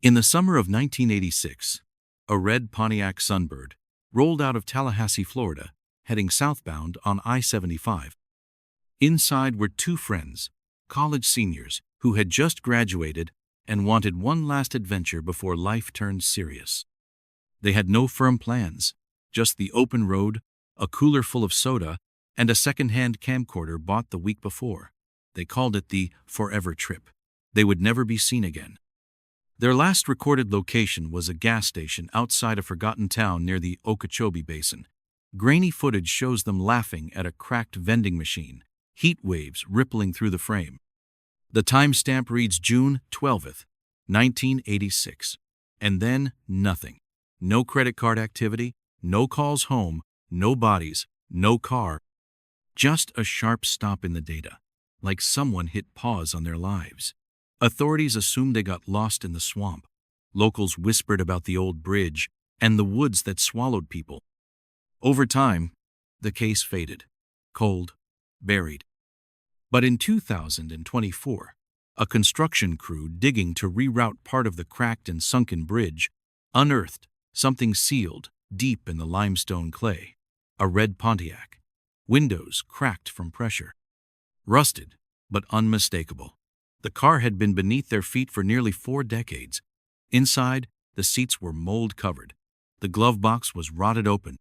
In the summer of 1986, a red Pontiac Sunbird rolled out of Tallahassee, Florida, heading southbound on I-75. Inside were two friends, college seniors, who had just graduated and wanted one last adventure before life turned serious. They had no firm plans, just the open road, a cooler full of soda, and a second-hand camcorder bought the week before. They called it the forever trip. They would never be seen again. Their last recorded location was a gas station outside a forgotten town near the Okeechobee Basin. Grainy footage shows them laughing at a cracked vending machine, heat waves rippling through the frame. The timestamp reads June 12th, 1986. And then nothing. No credit card activity, no calls home, no bodies, no car. Just a sharp stop in the data, like someone hit pause on their lives. Authorities assumed they got lost in the swamp. Locals whispered about the old bridge and the woods that swallowed people. Over time, the case faded, cold, buried. But in 2024, a construction crew digging to reroute part of the cracked and sunken bridge unearthed something sealed deep in the limestone clay. A red Pontiac. Windows cracked from pressure. Rusted, but unmistakable. The car had been beneath their feet for nearly 4 decades. Inside, the seats were mold-covered. The glove box was rotted open.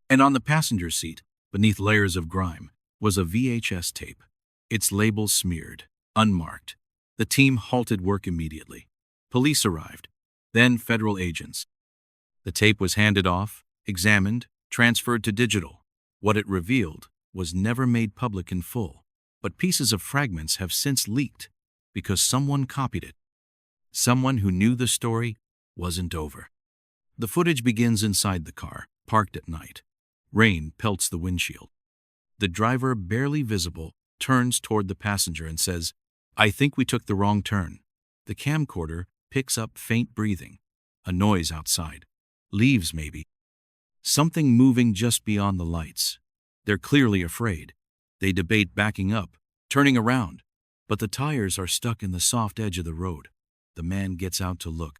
And on the passenger seat, beneath layers of grime, was a VHS tape, its label smeared, unmarked. The team halted work immediately. Police arrived, then federal agents. The tape was handed off, examined, transferred to digital. What it revealed was never made public in full, but pieces of fragments have since leaked because someone copied it. Someone who knew the story wasn't over. The footage begins inside the car, parked at night. Rain pelts the windshield. The driver, barely visible, turns toward the passenger and says, "I think we took the wrong turn." The camcorder picks up faint breathing, a noise outside. Leaves, maybe. Something moving just beyond the lights. They're clearly afraid. They debate backing up, turning around, but the tires are stuck in the soft edge of the road. The man gets out to look.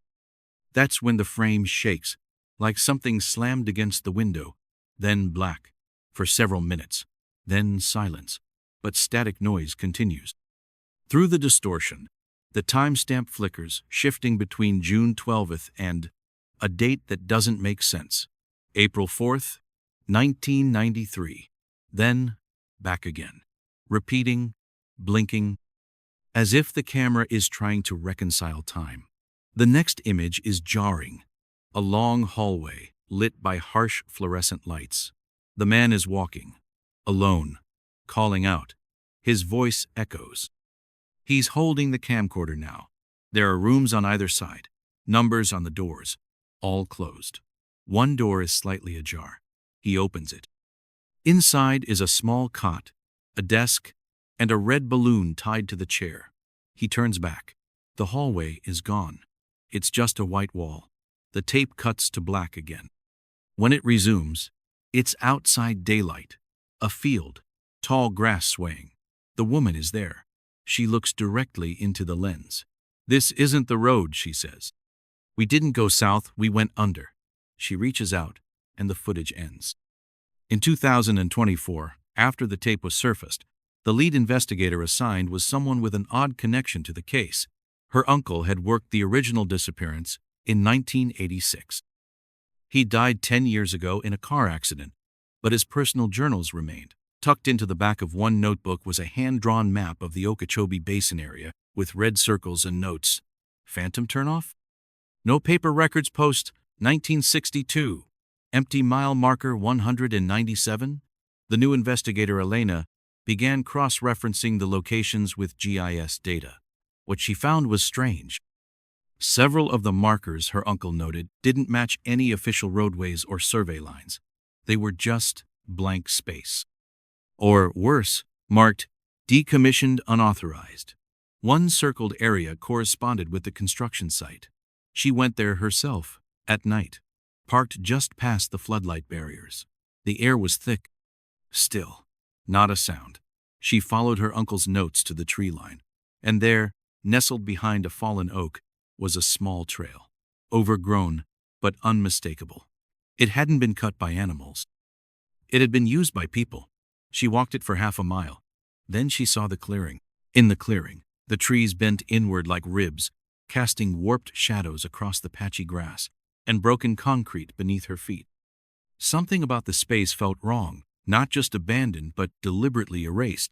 That's when the frame shakes, like something slammed against the window, then black, for several minutes, then silence, but static noise continues. Through the distortion, the timestamp flickers, shifting between June 12th and a date that doesn't make sense. April 4th, 1993. Then, back again. Repeating, blinking, as if the camera is trying to reconcile time. The next image is jarring. A long hallway, lit by harsh fluorescent lights. The man is walking, alone, calling out. His voice echoes. He's holding the camcorder now. There are rooms on either side, numbers on the doors, all closed. One door is slightly ajar. He opens it. Inside is a small cot, a desk, and a red balloon tied to the chair. He turns back. The hallway is gone. It's just a white wall. The tape cuts to black again. When it resumes, it's outside daylight. A field, tall grass swaying. The woman is there. She looks directly into the lens. "This isn't the road," she says. "We didn't go south, we went under." She reaches out, and the footage ends. In 2024, after the tape was surfaced, the lead investigator assigned was someone with an odd connection to the case. Her uncle had worked the original Disappearance in 1986. He died 10 years ago in a car accident, but his personal journals remained. Tucked into the back of one notebook was a hand-drawn map of the Okeechobee Basin area with red circles and notes. Phantom turnoff? No paper records post 1962. Empty mile marker 197? The new investigator, Elena, began cross-referencing the locations with GIS data. What she found was strange. Several of the markers, her uncle noted, didn't match any official roadways or survey lines. They were just blank space. Or worse, marked decommissioned unauthorized. One circled area corresponded with the construction site. She went there herself, at night, parked just past the floodlight barriers. The air was thick. Still, not a sound. She followed her uncle's notes to the tree line, and there, nestled behind a fallen oak, was a small trail, overgrown but unmistakable. It hadn't been cut by animals. It had been used by people. She walked it for half a mile. Then she saw the clearing. In the clearing, the trees bent inward like ribs, casting warped shadows across the patchy grass and broken concrete beneath her feet. Something about the space felt wrong, not just abandoned but deliberately erased.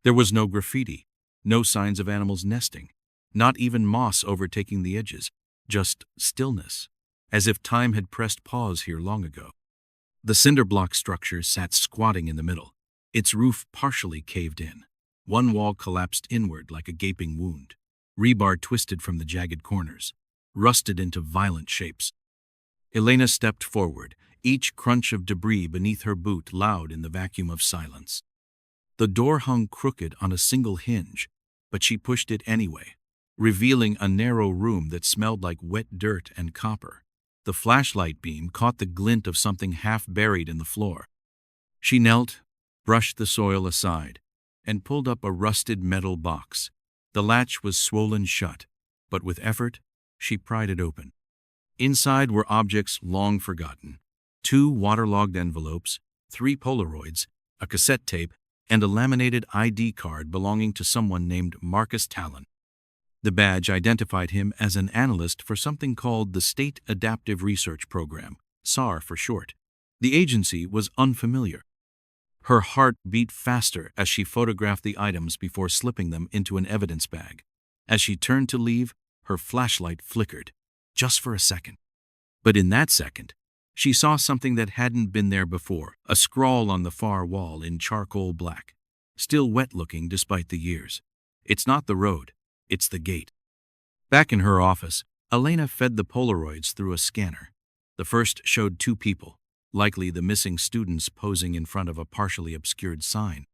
There was no graffiti, no signs of animals nesting, not even moss overtaking the edges, just stillness, as if time had pressed pause here long ago. The cinder block structure sat squatting in the middle, its roof partially caved in. One wall collapsed inward like a gaping wound. Rebar twisted from the jagged corners, rusted into violent shapes. Elena stepped forward, each crunch of debris beneath her boot loud in the vacuum of silence. The door hung crooked on a single hinge, but she pushed it anyway, revealing a narrow room that smelled like wet dirt and copper. The flashlight beam caught the glint of something half buried in the floor. She knelt, brushed the soil aside, and pulled up a rusted metal box. The latch was swollen shut, but with effort, she pried it open. Inside were objects long forgotten: 2 waterlogged envelopes, 3 Polaroids, a cassette tape, and a laminated ID card belonging to someone named Marcus Talon. The badge identified him as an analyst for something called the State Adaptive Research Program, SAR for short. The agency was unfamiliar. Her heart beat faster as she photographed the items before slipping them into an evidence bag. As she turned to leave, her flashlight flickered, just for a second. But in that second, she saw something that hadn't been there before, a scrawl on the far wall in charcoal black, still wet-looking despite the years. "It's not the road, it's the gate." Back in her office, Elena fed the Polaroids through a scanner. The first showed 2 people, likely the missing students posing in front of a partially obscured sign.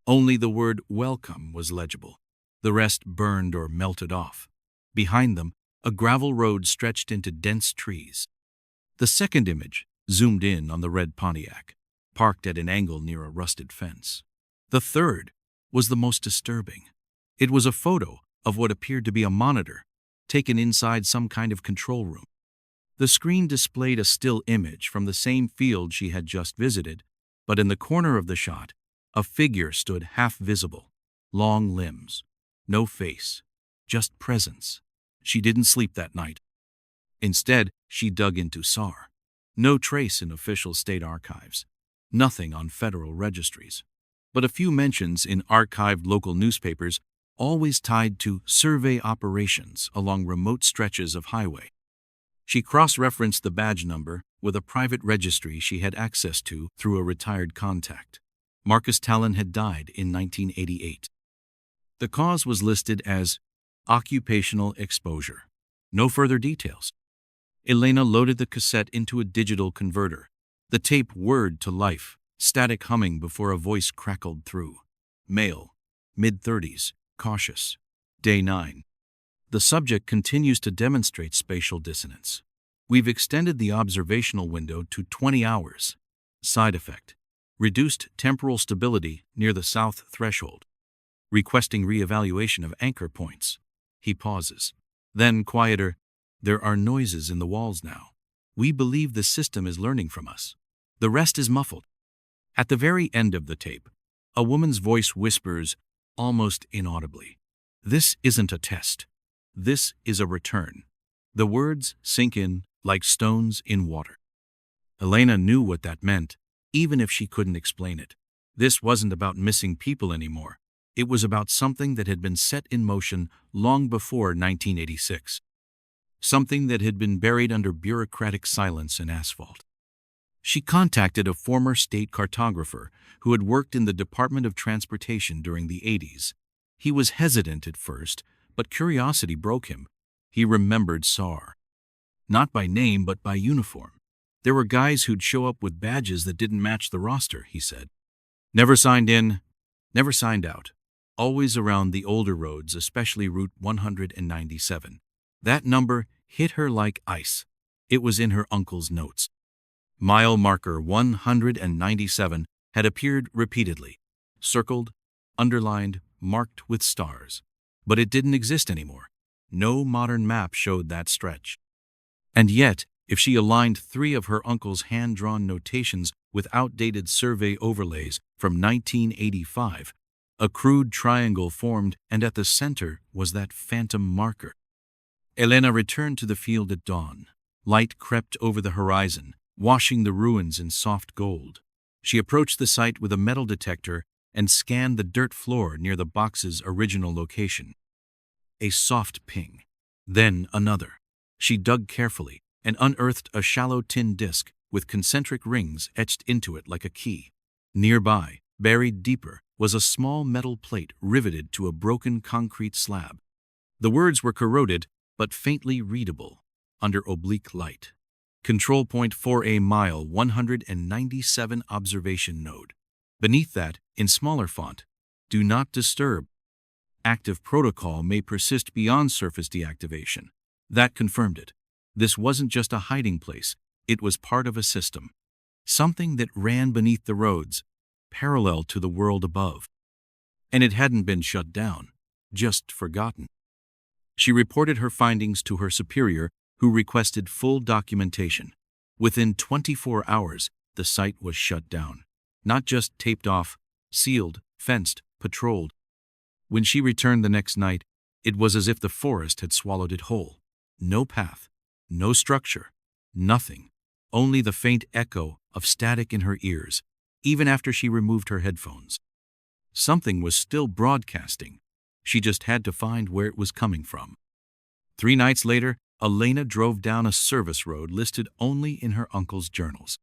Only the word "welcome" was legible. The rest burned or melted off. Behind them, a gravel road stretched into dense trees. The second image zoomed in on the red Pontiac, parked at an angle near a rusted fence. The third was the most disturbing. It was a photo of what appeared to be a monitor, taken inside some kind of control room. The screen displayed a still image from the same field she had just visited, but in the corner of the shot, a figure stood half visible, long limbs, no face, just presence. She didn't sleep that night. Instead, she dug into SAR. No trace in official state archives, nothing on federal registries, but a few mentions in archived local newspapers, always tied to survey operations along remote stretches of highway. She cross-referenced the badge number with a private registry she had access to through a retired contact. Marcus Talon had died in 1988. The cause was listed as occupational exposure. No further details. Elena loaded the cassette into a digital converter. The tape whirred to life, static humming before a voice crackled through. Male, mid-30s, cautious. Day 9. The subject continues to demonstrate spatial dissonance. We've extended the observational window to 20 hours. Side effect: reduced temporal stability near the south threshold. Requesting re-evaluation of anchor points. He pauses. Then, quieter, "There are noises in the walls now. We believe the system is learning from us." The rest is muffled. At the very end of the tape, a woman's voice whispers, almost inaudibly, "This isn't a test. This is a return." The words sink in like stones in water. Elena knew what that meant, even if she couldn't explain it. This wasn't about missing people anymore. It was about something that had been set in motion long before 1986. Something that had been buried under bureaucratic silence and asphalt. She contacted a former state cartographer who had worked in the Department of Transportation during the 80s. He was hesitant at first, but curiosity broke him. He remembered SAR. Not by name, but by uniform. There were guys who'd show up with badges that didn't match the roster, he said. Never signed in, never signed out. Always around the older roads, especially Route 197. That number hit her like ice. It was in her uncle's notes. Mile marker 197 had appeared repeatedly, circled, underlined, marked with stars. But it didn't exist anymore. No modern map showed that stretch. And yet, if she aligned 3 of her uncle's hand-drawn notations with outdated survey overlays from 1985, a crude triangle formed, and at the center was that phantom marker. Elena returned to the field at dawn. Light crept over the horizon, washing the ruins in soft gold. She approached the site with a metal detector and scanned the dirt floor near the box's original location. A soft ping. Then another. She dug carefully and unearthed a shallow tin disc with concentric rings etched into it like a key. Nearby, buried deeper, was a small metal plate riveted to a broken concrete slab. The words were corroded, but faintly readable, under oblique light. Control Point 4A Mile 197 Observation Node. Beneath that, in smaller font, Do Not Disturb. Active protocol may persist beyond surface deactivation. That confirmed it. This wasn't just a hiding place, it was part of a system. Something that ran beneath the roads, parallel to the world above. And it hadn't been shut down, just forgotten. She reported her findings to her superior, who requested full documentation. Within 24 hours, the site was shut down. Not just taped off, sealed, fenced, patrolled. When she returned the next night, it was as if the forest had swallowed it whole. No path, no structure, nothing. Only the faint echo of static in her ears, even after she removed her headphones. Something was still broadcasting. She just had to find where it was coming from. 3 nights later, Elena drove down a service road listed only in her uncle's journals.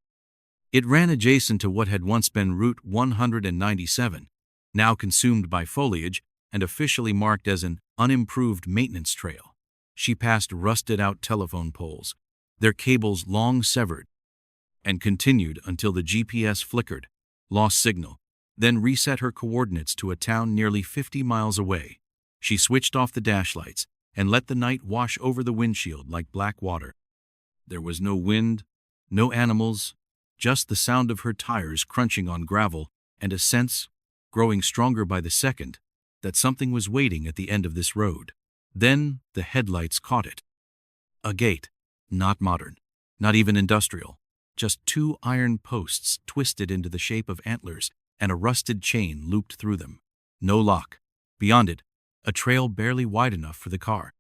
It ran adjacent to what had once been Route 197, now consumed by foliage and officially marked as an unimproved maintenance trail. She passed rusted-out telephone poles, their cables long severed, and continued until the GPS flickered, lost signal, then reset her coordinates to a town nearly 50 miles away. She switched off the dashlights and let the night wash over the windshield like black water. There was no wind, no animals, just the sound of her tires crunching on gravel and a sense, growing stronger by the second, that something was waiting at the end of this road. Then the headlights caught it. A gate, not modern, not even industrial, just 2 iron posts twisted into the shape of antlers and a rusted chain looped through them. No lock. Beyond it, a trail barely wide enough for the car.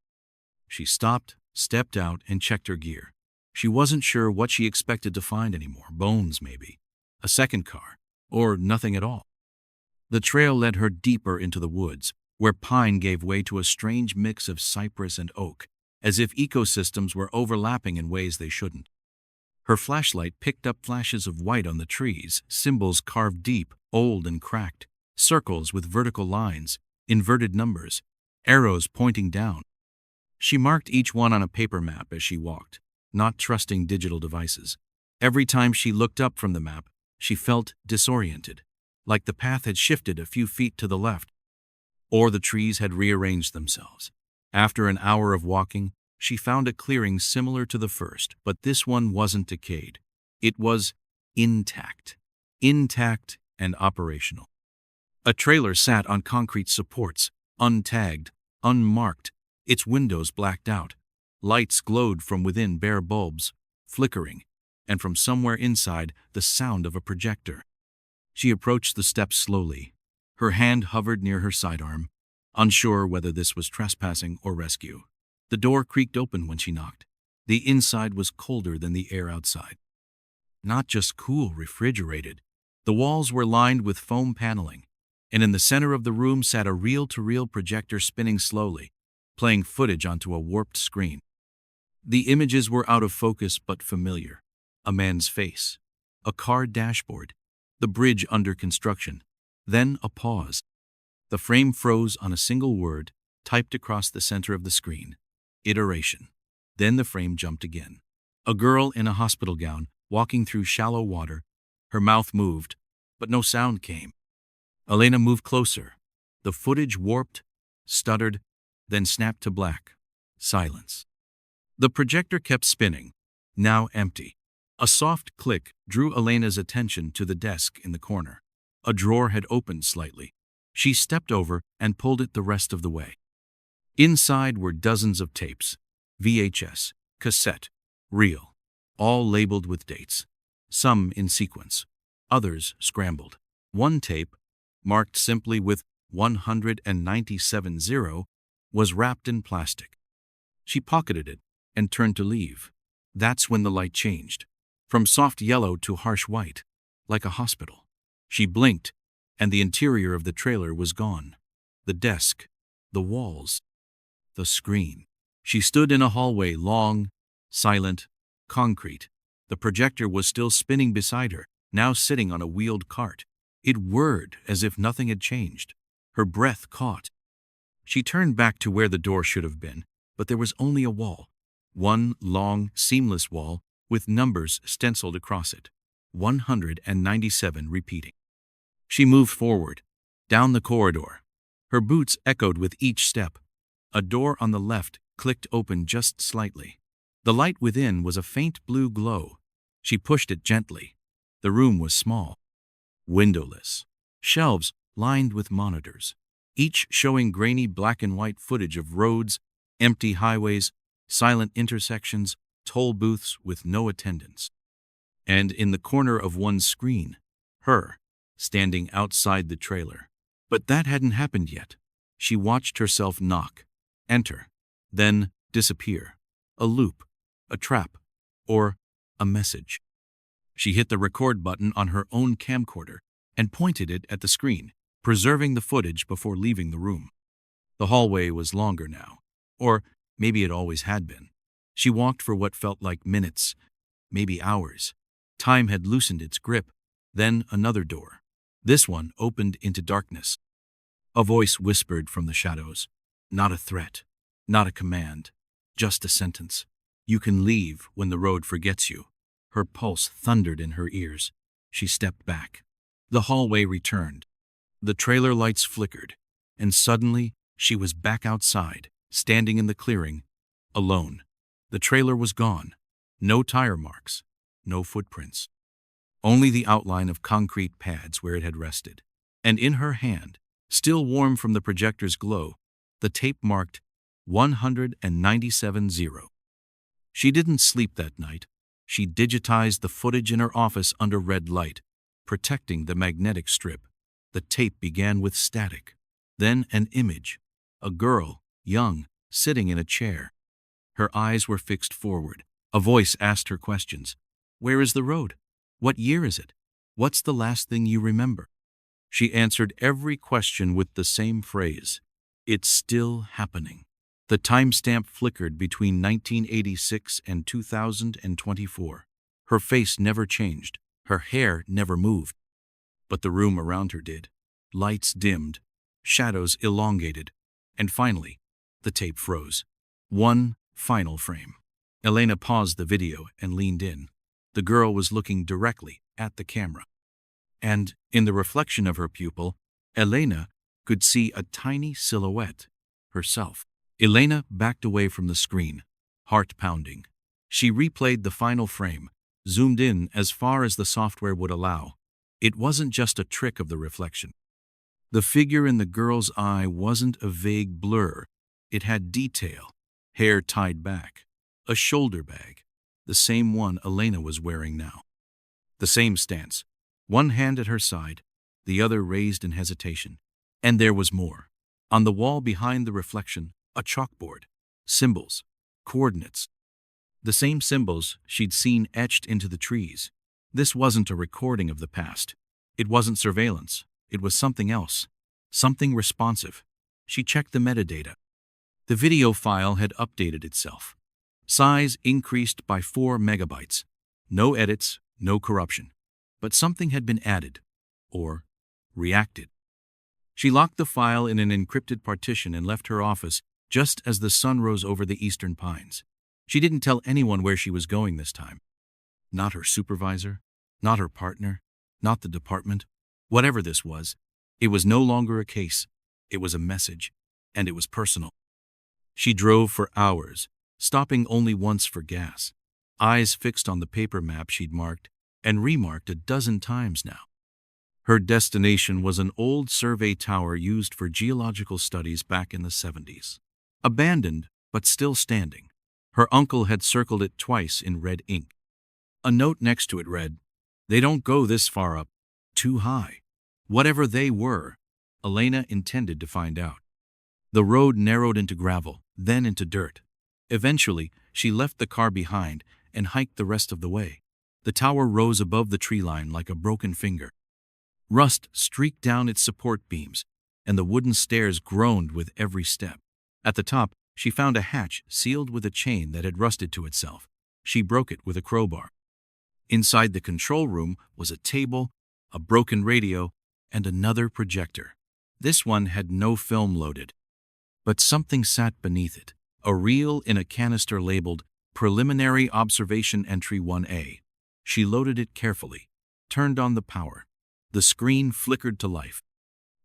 She stopped, stepped out, and checked her gear. She wasn't sure what she expected to find anymore. Bones, maybe. A second car. Or nothing at all. The trail led her deeper into the woods, where pine gave way to a strange mix of cypress and oak, as if ecosystems were overlapping in ways they shouldn't. Her flashlight picked up flashes of white on the trees, symbols carved deep, old and cracked, circles with vertical lines, inverted numbers, arrows pointing down. She marked each one on a paper map as she walked, not trusting digital devices. Every time she looked up from the map, she felt disoriented, like the path had shifted a few feet to the left, or the trees had rearranged themselves. After an hour of walking, she found a clearing similar to the first, but this one wasn't decayed. It was intact and operational. A trailer sat on concrete supports, untagged, unmarked, its windows blacked out. Lights glowed from within bare bulbs, flickering, and from somewhere inside, the sound of a projector. She approached the steps slowly. Her hand hovered near her sidearm, unsure whether this was trespassing or rescue. The door creaked open when she knocked. The inside was colder than the air outside. Not just cool, refrigerated. The walls were lined with foam paneling, and in the center of the room sat a reel-to-reel projector spinning slowly, playing footage onto a warped screen. The images were out of focus but familiar. A man's face, a car dashboard, the bridge under construction, then a pause. The frame froze on a single word, typed across the center of the screen. Iteration. Then the frame jumped again. A girl in a hospital gown, walking through shallow water. Her mouth moved, but no sound came. Elena moved closer. The footage warped, stuttered, then snapped to black. Silence. The projector kept spinning, now empty. A soft click drew Elena's attention to the desk in the corner. A drawer had opened slightly. She stepped over and pulled it the rest of the way. Inside were dozens of tapes, VHS, cassette, reel, all labeled with dates, some in sequence, others scrambled. One tape, marked simply with 197-0, was wrapped in plastic. She pocketed it and turned to leave. That's when the light changed, from soft yellow to harsh white, like a hospital. She blinked, and the interior of the trailer was gone. The desk, the walls, the screen. She stood in a hallway, long, silent, concrete. The projector was still spinning beside her, now sitting on a wheeled cart. It whirred as if nothing had changed. Her breath caught. She turned back to where the door should have been, but there was only a wall. One long, seamless wall with numbers stenciled across it. 197 repeating. She moved forward, down the corridor. Her boots echoed with each step. A door on the left clicked open just slightly. The light within was a faint blue glow. She pushed it gently. The room was small, windowless. Shelves lined with monitors, each showing grainy black and white footage of roads, empty highways, silent intersections, toll booths with no attendants. And in the corner of one screen, her, standing outside the trailer. But that hadn't happened yet. She watched herself knock, enter, then disappear. A loop, a trap, or a message. She hit the record button on her own camcorder and pointed it at the screen, preserving the footage before leaving the room. The hallway was longer now, or maybe it always had been. She walked for what felt like minutes, maybe hours. Time had loosened its grip. Then another door. This one opened into darkness. A voice whispered from the shadows. Not a threat, not a command, just a sentence. You can leave when the road forgets you. Her pulse thundered in her ears. She stepped back. The hallway returned. The trailer lights flickered, and suddenly she was back outside, standing in the clearing, alone. The trailer was gone. No tire marks, no footprints. Only the outline of concrete pads where it had rested. And in her hand, still warm from the projector's glow, the tape marked 197-0. She didn't sleep that night. She digitized the footage in her office under red light, protecting the magnetic strip. The tape began with static. Then an image. A girl, young, sitting in a chair. Her eyes were fixed forward. A voice asked her questions. Where is the road? What year is it? What's the last thing you remember? She answered every question with the same phrase. It's still happening. The timestamp flickered between 1986 and 2024. Her face never changed. Her hair never moved. But the room around her did. Lights dimmed, shadows elongated, and finally, the tape froze. One final frame. Elena paused the video and leaned in. The girl was looking directly at the camera. And, in the reflection of her pupil, Elena could see a tiny silhouette, herself. Elena backed away from the screen, heart pounding. She replayed the final frame, zoomed in as far as the software would allow. It wasn't just a trick of the reflection. The figure in the girl's eye wasn't a vague blur. It had detail, hair tied back, a shoulder bag, the same one Elena was wearing now. The same stance, one hand at her side, the other raised in hesitation. And there was more. On the wall behind the reflection, a chalkboard, symbols, coordinates. The same symbols she'd seen etched into the trees. This wasn't a recording of the past. It wasn't surveillance. It was something else, something responsive. She checked the metadata. The video file had updated itself. Size increased by 4 megabytes. No edits, no corruption. But something had been added, or reacted. She locked the file in an encrypted partition and left her office just as the sun rose over the eastern pines. She didn't tell anyone where she was going this time. Not her supervisor, not her partner, not the department. Whatever this was, it was no longer a case. It was a message, and it was personal. She drove for hours, stopping only once for gas, eyes fixed on the paper map she'd marked and remarked a dozen times now. Her destination was an old survey tower used for geological studies back in the 70s. Abandoned, but still standing. Her uncle had circled it twice in red ink. A note next to it read, "They don't go this far up. Too high." Whatever they were, Elena intended to find out. The road narrowed into gravel, then into dirt. Eventually, she left the car behind and hiked the rest of the way. The tower rose above the tree line like a broken finger. Rust streaked down its support beams, and the wooden stairs groaned with every step. At the top, she found a hatch sealed with a chain that had rusted to itself. She broke it with a crowbar. Inside the control room was a table, a broken radio, and another projector. This one had no film loaded. But something sat beneath it, a reel in a canister labeled Preliminary Observation Entry 1A. She loaded it carefully, turned on the power. The screen flickered to life.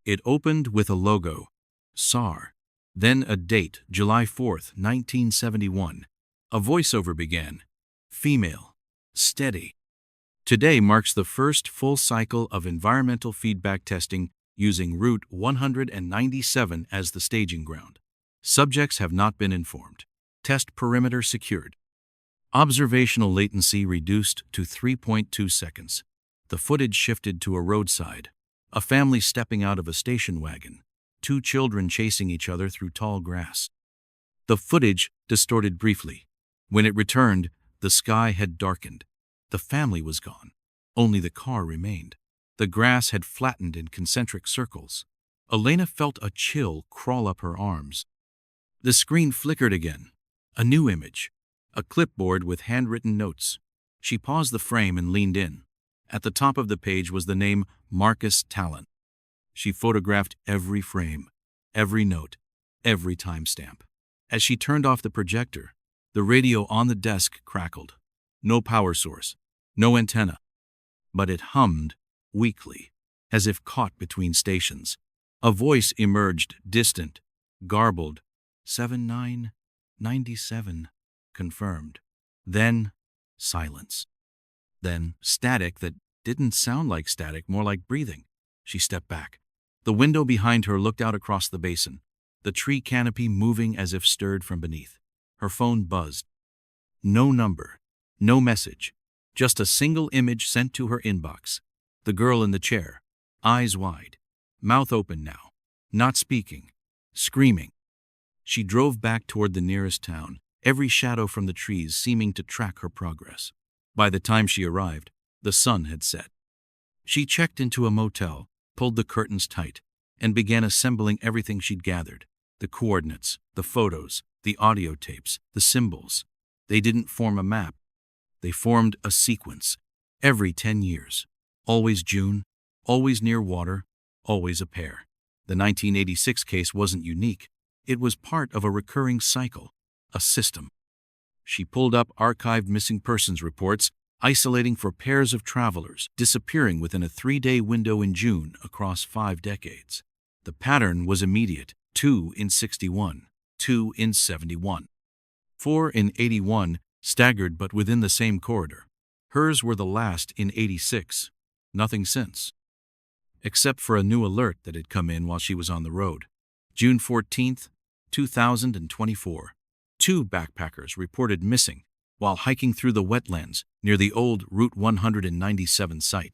It opened with a logo, SAR. Then a date, July 4th, 1971. A voiceover began. Female. Steady. Today marks the first full cycle of environmental feedback testing using Route 197 as the staging ground. Subjects have not been informed. Test perimeter secured. Observational latency reduced to 3.2 seconds. The footage shifted to a roadside. A family stepping out of a station wagon. 2 children chasing each other through tall grass. The footage distorted briefly. When it returned, the sky had darkened. The family was gone. Only the car remained. The grass had flattened in concentric circles. Elena felt a chill crawl up her arms. The screen flickered again. A new image. A clipboard with handwritten notes. She paused the frame and leaned in. At the top of the page was the name Marcus Talon. She photographed every frame, every note, every timestamp. As she turned off the projector, the radio on the desk crackled. No power source, no antenna. But it hummed weakly, as if caught between stations. A voice emerged, distant, garbled. 7997, confirmed. Then silence. Then static that didn't sound like static, more like breathing. She stepped back. The window behind her looked out across the basin, the tree canopy moving as if stirred from beneath. Her phone buzzed. No number, no message, just a single image sent to her inbox. The girl in the chair, eyes wide, mouth open now, not speaking, screaming. She drove back toward the nearest town, every shadow from the trees seeming to track her progress. By the time she arrived, the sun had set. She checked into a motel, pulled the curtains tight, and began assembling everything she'd gathered. The coordinates, the photos, the audio tapes, the symbols. They didn't form a map. They formed a sequence. Every 10 years. Always June, always near water, always a pair. The 1986 case wasn't unique. It was part of a recurring cycle, a system. She pulled up archived missing persons reports, isolating for pairs of travelers disappearing within a 3-day window in June across 5 decades. The pattern was immediate: 2 in 61, 2 in 71. 4 in 81, staggered but within the same corridor. Hers were the last in 86. Nothing since. Except for a new alert that had come in while she was on the road. June 14th, 2024. 2 backpackers reported missing while hiking through the wetlands near the old Route 197 site.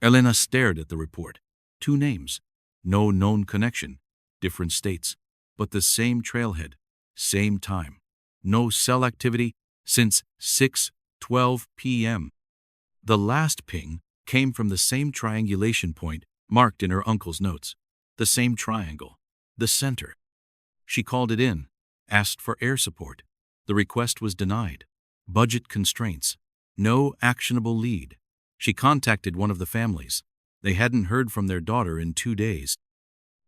Elena stared at the report. 2 names. No known connection. Different states. But the same trailhead. Same time. No cell activity since 6:12 p.m. The last ping came from the same triangulation point marked in her uncle's notes. The same triangle. The center. She called it in, asked for air support. The request was denied. Budget constraints. No actionable lead. She contacted one of the families. They hadn't heard from their daughter in 2 days.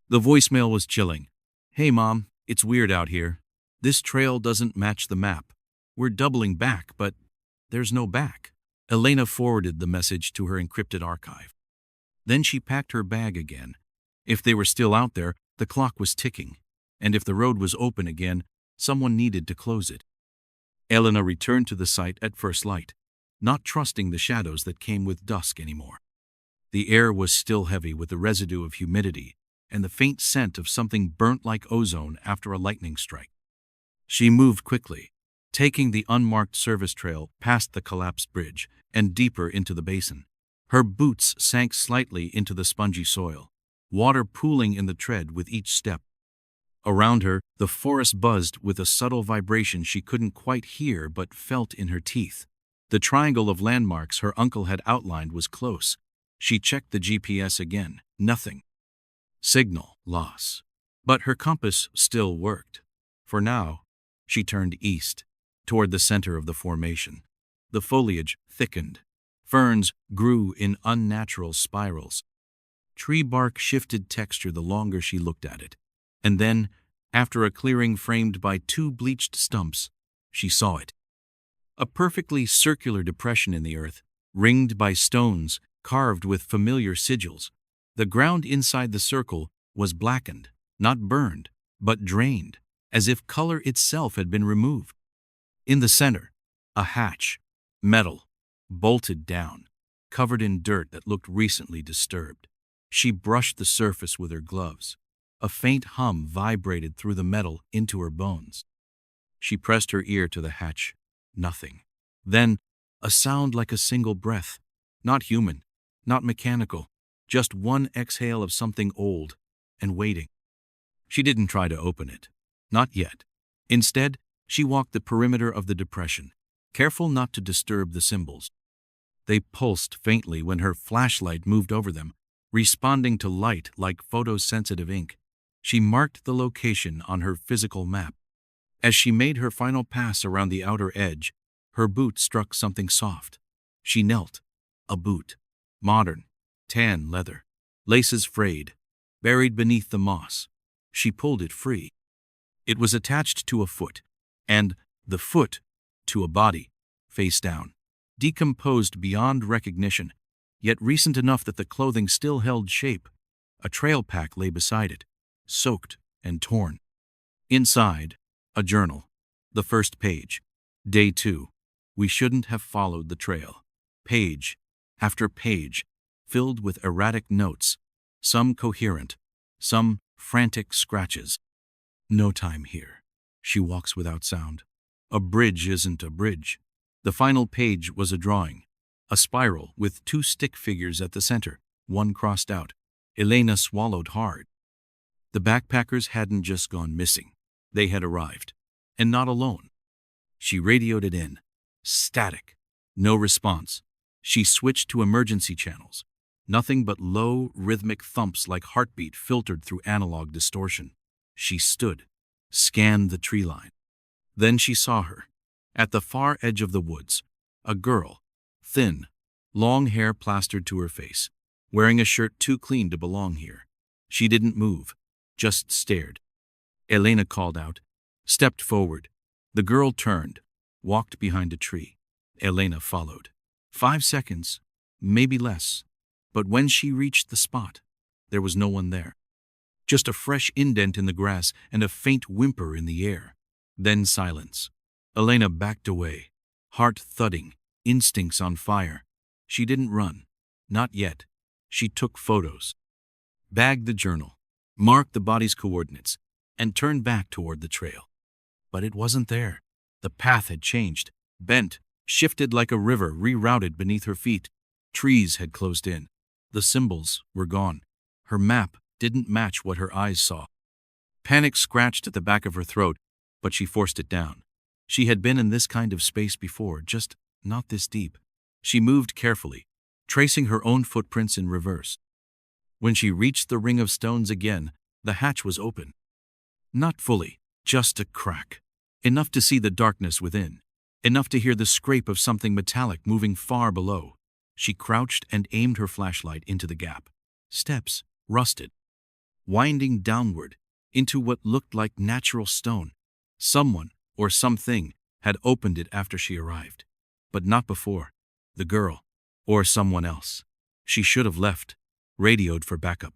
The voicemail was chilling. "Hey Mom, it's weird out here. This trail doesn't match the map. We're doubling back, but there's no back." Elena forwarded the message to her encrypted archive. Then she packed her bag again. If they were still out there, the clock was ticking. And if the road was open again, someone needed to close it. Elena returned to the site at first light, not trusting the shadows that came with dusk anymore. The air was still heavy with the residue of humidity, and the faint scent of something burnt like ozone after a lightning strike. She moved quickly, taking the unmarked service trail past the collapsed bridge and deeper into the basin. Her boots sank slightly into the spongy soil, water pooling in the tread with each step. Around her, the forest buzzed with a subtle vibration she couldn't quite hear but felt in her teeth. The triangle of landmarks her uncle had outlined was close. She checked the GPS again. Nothing. Signal loss. But her compass still worked. For now, she turned east, toward the center of the formation. The foliage thickened. Ferns grew in unnatural spirals. Tree bark shifted texture the longer she looked at it. And then, after a clearing framed by two bleached stumps, she saw it. A perfectly circular depression in the earth, ringed by stones carved with familiar sigils. The ground inside the circle was blackened, not burned, but drained, as if color itself had been removed. In the center, a hatch, metal, bolted down, covered in dirt that looked recently disturbed. She brushed the surface with her gloves. A faint hum vibrated through the metal into her bones. She pressed her ear to the hatch. Nothing. Then, a sound like a single breath. Not human, not mechanical, just one exhale of something old and waiting. She didn't try to open it. Not yet. Instead, she walked the perimeter of the depression, careful not to disturb the symbols. They pulsed faintly when her flashlight moved over them, responding to light like photosensitive ink. She marked the location on her physical map. As she made her final pass around the outer edge, her boot struck something soft. She knelt. A boot. Modern. Tan leather. Laces frayed. Buried beneath the moss. She pulled it free. It was attached to a foot, and the foot to a body, face down. Decomposed beyond recognition, yet recent enough that the clothing still held shape. A trail pack lay beside it, soaked and torn. Inside, a journal. The first page. Day 2. We shouldn't have followed the trail. Page after page, filled with erratic notes, some coherent, some frantic scratches. No time here. She walks without sound. A bridge isn't a bridge. The final page was a drawing. A spiral with two stick figures at the center, one crossed out. Elena swallowed hard. The backpackers hadn't just gone missing. They had arrived. And not alone. She radioed it in. Static. No response. She switched to emergency channels. Nothing but low, rhythmic thumps like heartbeat filtered through analog distortion. She stood, scanned the tree line. Then she saw her. At the far edge of the woods, a girl, thin, long hair plastered to her face, wearing a shirt too clean to belong here. She didn't move, just stared. Elena called out, stepped forward. The girl turned, walked behind a tree. Elena followed. 5 seconds, maybe less. But when she reached the spot, there was no one there. Just a fresh indent in the grass and a faint whimper in the air. Then silence. Elena backed away, heart thudding, instincts on fire. She didn't run. Not yet. She took photos. Bagged the journal, marked the body's coordinates, and turned back toward the trail. But it wasn't there. The path had changed, bent, shifted like a river rerouted beneath her feet. Trees had closed in. The symbols were gone. Her map didn't match what her eyes saw. Panic scratched at the back of her throat, but she forced it down. She had been in this kind of space before, just not this deep. She moved carefully, tracing her own footprints in reverse. When she reached the ring of stones again, the hatch was open. Not fully, just a crack. Enough to see the darkness within. Enough to hear the scrape of something metallic moving far below. She crouched and aimed her flashlight into the gap. Steps, rusted, winding downward into what looked like natural stone. Someone, or something, had opened it after she arrived. But not before. The girl, or someone else. She should have left, radioed for backup.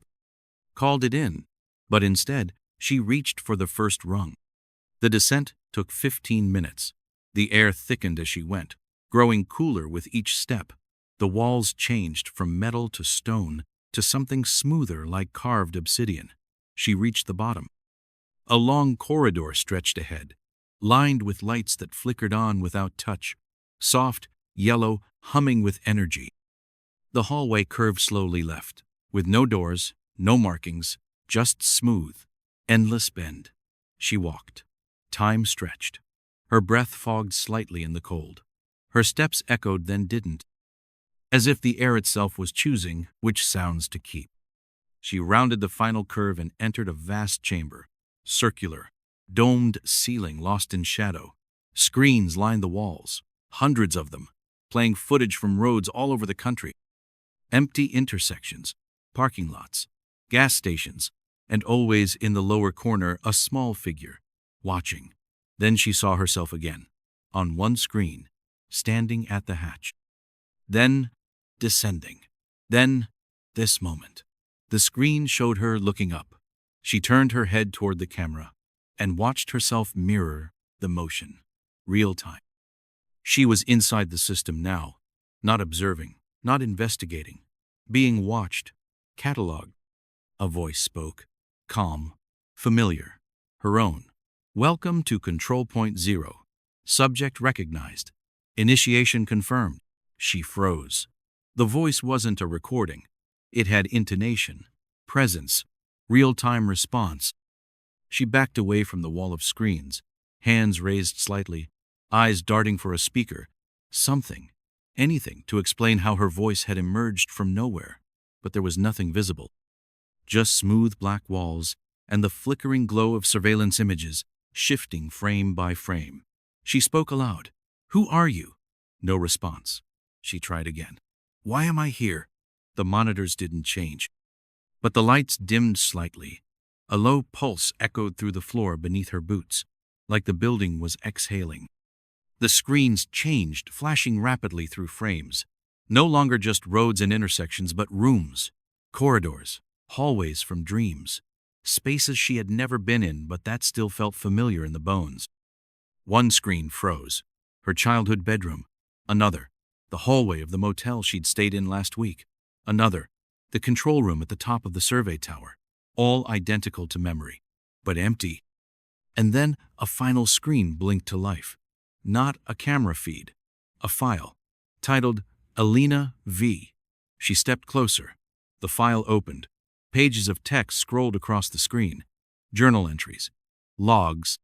Called it in, but instead, she reached for the first rung. The descent took 15 minutes. The air thickened as she went, growing cooler with each step. The walls changed from metal to stone to something smoother like carved obsidian. She reached the bottom. A long corridor stretched ahead, lined with lights that flickered on without touch, soft, yellow, humming with energy. The hallway curved slowly left, with no doors, no markings, just smooth, endless bend. She walked. Time stretched. Her breath fogged slightly in the cold. Her steps echoed then didn't, as if the air itself was choosing which sounds to keep. She rounded the final curve and entered a vast chamber, circular, domed ceiling lost in shadow. Screens lined the walls, hundreds of them, playing footage from roads all over the country. Empty intersections, parking lots, gas stations, and always in the lower corner a small figure, watching. Then she saw herself again, on one screen, standing at the hatch. Then, descending. Then, this moment. The screen showed her looking up. She turned her head toward the camera and watched herself mirror the motion, real time. She was inside the system now, not observing, not investigating, being watched, catalogued. A voice spoke, calm, familiar, her own. Welcome to Control Point Zero. Subject recognized. Initiation confirmed. She froze. The voice wasn't a recording. It had intonation, presence, real-time response. She backed away from the wall of screens, hands raised slightly, eyes darting for a speaker, something, anything to explain how her voice had emerged from nowhere. But there was nothing visible. Just smooth black walls and the flickering glow of surveillance images, shifting frame by frame. She spoke aloud. "Who are you?" No response. She tried again. "Why am I here?" The monitors didn't change, but the lights dimmed slightly. A low pulse echoed through the floor beneath her boots, like the building was exhaling. The screens changed, flashing rapidly through frames. No longer just roads and intersections, but rooms, corridors, hallways from dreams. Spaces she had never been in, but that still felt familiar in the bones. One screen froze. Her childhood bedroom. Another. The hallway of the motel she'd stayed in last week. Another. The control room at the top of the survey tower. All identical to memory, but empty. And then a final screen blinked to life. Not a camera feed. A file. Titled Alina V. She stepped closer. The file opened. Pages of text scrolled across the screen. Journal entries. Logs.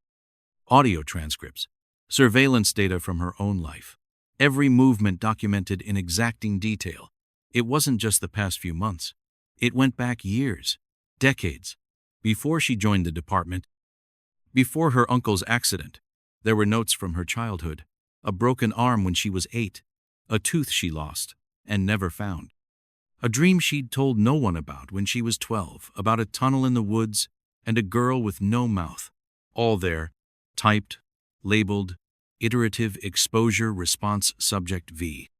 Audio transcripts. Surveillance data from her own life. Every movement documented in exacting detail. It wasn't just the past few months. It went back years, decades. Before she joined the department, before her uncle's accident, there were notes from her childhood. A broken arm when she was 8, a tooth she lost and never found. A dream she'd told no one about when she was 12, about a tunnel in the woods and a girl with no mouth. All there, typed, labeled, iterative exposure response subject V.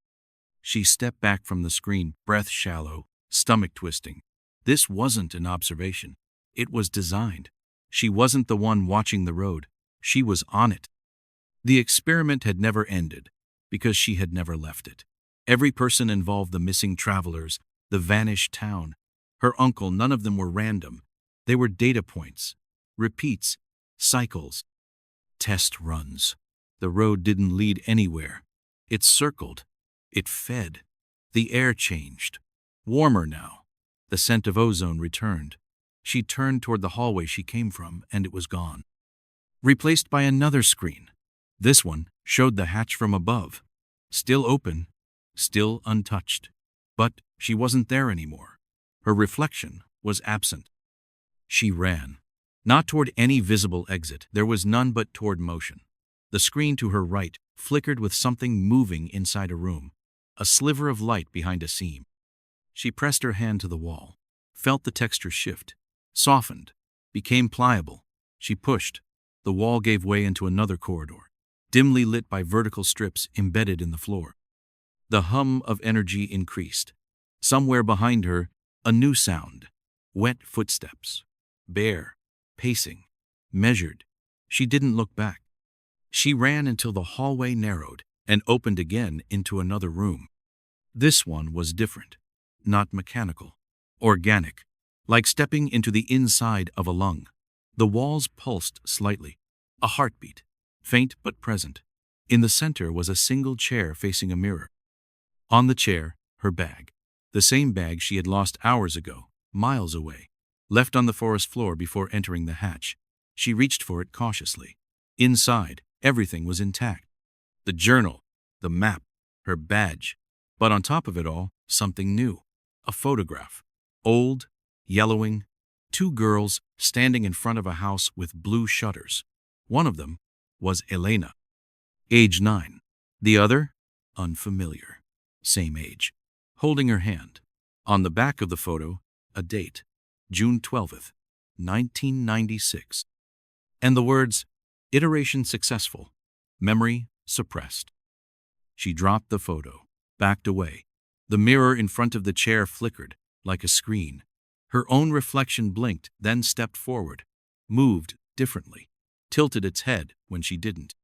She stepped back from the screen, breath shallow, stomach twisting. This wasn't an observation. It was designed. She wasn't the one watching the road. She was on it. The experiment had never ended, because she had never left it. Every person involved, the missing travelers, the vanished town, her uncle, none of them were random. They were data points, repeats, cycles, test runs. The road didn't lead anywhere. It circled. It fed. The air changed. Warmer now. The scent of ozone returned. She turned toward the hallway she came from, and it was gone. Replaced by another screen. This one showed the hatch from above. Still open, still untouched. But she wasn't there anymore. Her reflection was absent. She ran. Not toward any visible exit. There was none, but toward motion. The screen to her right flickered with something moving inside a room. A sliver of light behind a seam. She pressed her hand to the wall, felt the texture shift, softened, became pliable. She pushed. The wall gave way into another corridor, dimly lit by vertical strips embedded in the floor. The hum of energy increased. Somewhere behind her, a new sound. Wet footsteps. Bare. Pacing. Measured. She didn't look back. She ran until the hallway narrowed and opened again into another room. This one was different. Not mechanical. Organic. like stepping into the inside of a lung. The walls pulsed slightly, a heartbeat, faint but present. In the center was a single chair facing a mirror. On the chair, her bag. The same bag she had lost hours ago, miles away, left on the forest floor before entering the hatch. She reached for it cautiously. Inside, everything was intact. The journal, the map, her badge. But on top of it all, something new. A photograph. Old, yellowing. Two girls standing in front of a house with blue shutters. One of them was Elena, age 9. The other, unfamiliar, same age, holding her hand. On the back of the photo, a date, June 12th, 1996. And the words, iteration successful, memory suppressed. She dropped the photo, backed away. The mirror in front of the chair flickered, like a screen. Her own reflection blinked, then stepped forward, moved differently, tilted its head when she didn't.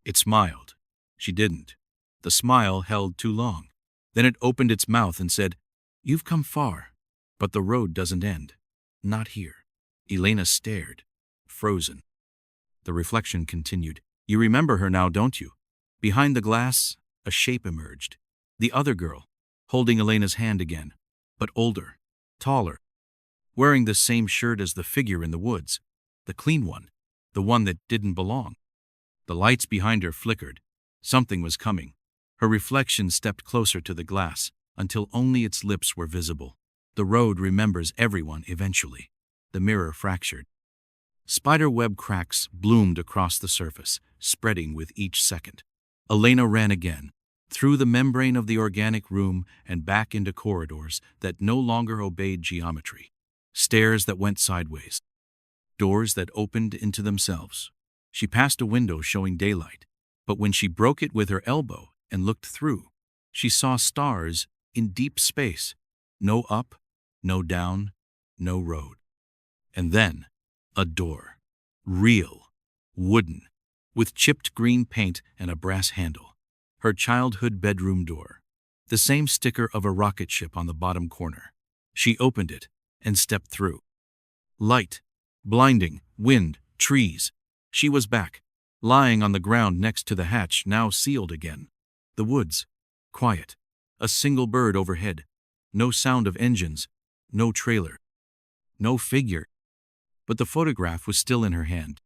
It smiled. She didn't. The smile held too long. Then it opened its mouth and said, "You've come far, but the road doesn't end. Not here." Elena stared, frozen. The reflection continued. "You remember her now, don't you?" Behind the glass, a shape emerged. The other girl, holding Elena's hand again, but older, taller, wearing the same shirt as the figure in the woods, the clean one, the one that didn't belong. The lights behind her flickered. Something was coming. Her reflection stepped closer to the glass until only its lips were visible. The road remembers everyone eventually. The mirror fractured. Spiderweb cracks bloomed across the surface, spreading with each second. Elena ran again, through the membrane of the organic room and back into corridors that no longer obeyed geometry. Stairs that went sideways. Doors that opened into themselves. She passed a window showing daylight, but when she broke it with her elbow and looked through, she saw stars in deep space. No up, no down, no road. And then, a door. Real, wooden, with chipped green paint and a brass handle. Her childhood bedroom door. The same sticker of a rocket ship on the bottom corner. She opened it and stepped through. Light, blinding, wind, trees. She was back, lying on the ground next to the hatch, now sealed again. The woods, quiet. A single bird overhead. No sound of engines. No trailer. No figure. But the photograph was still in her hand.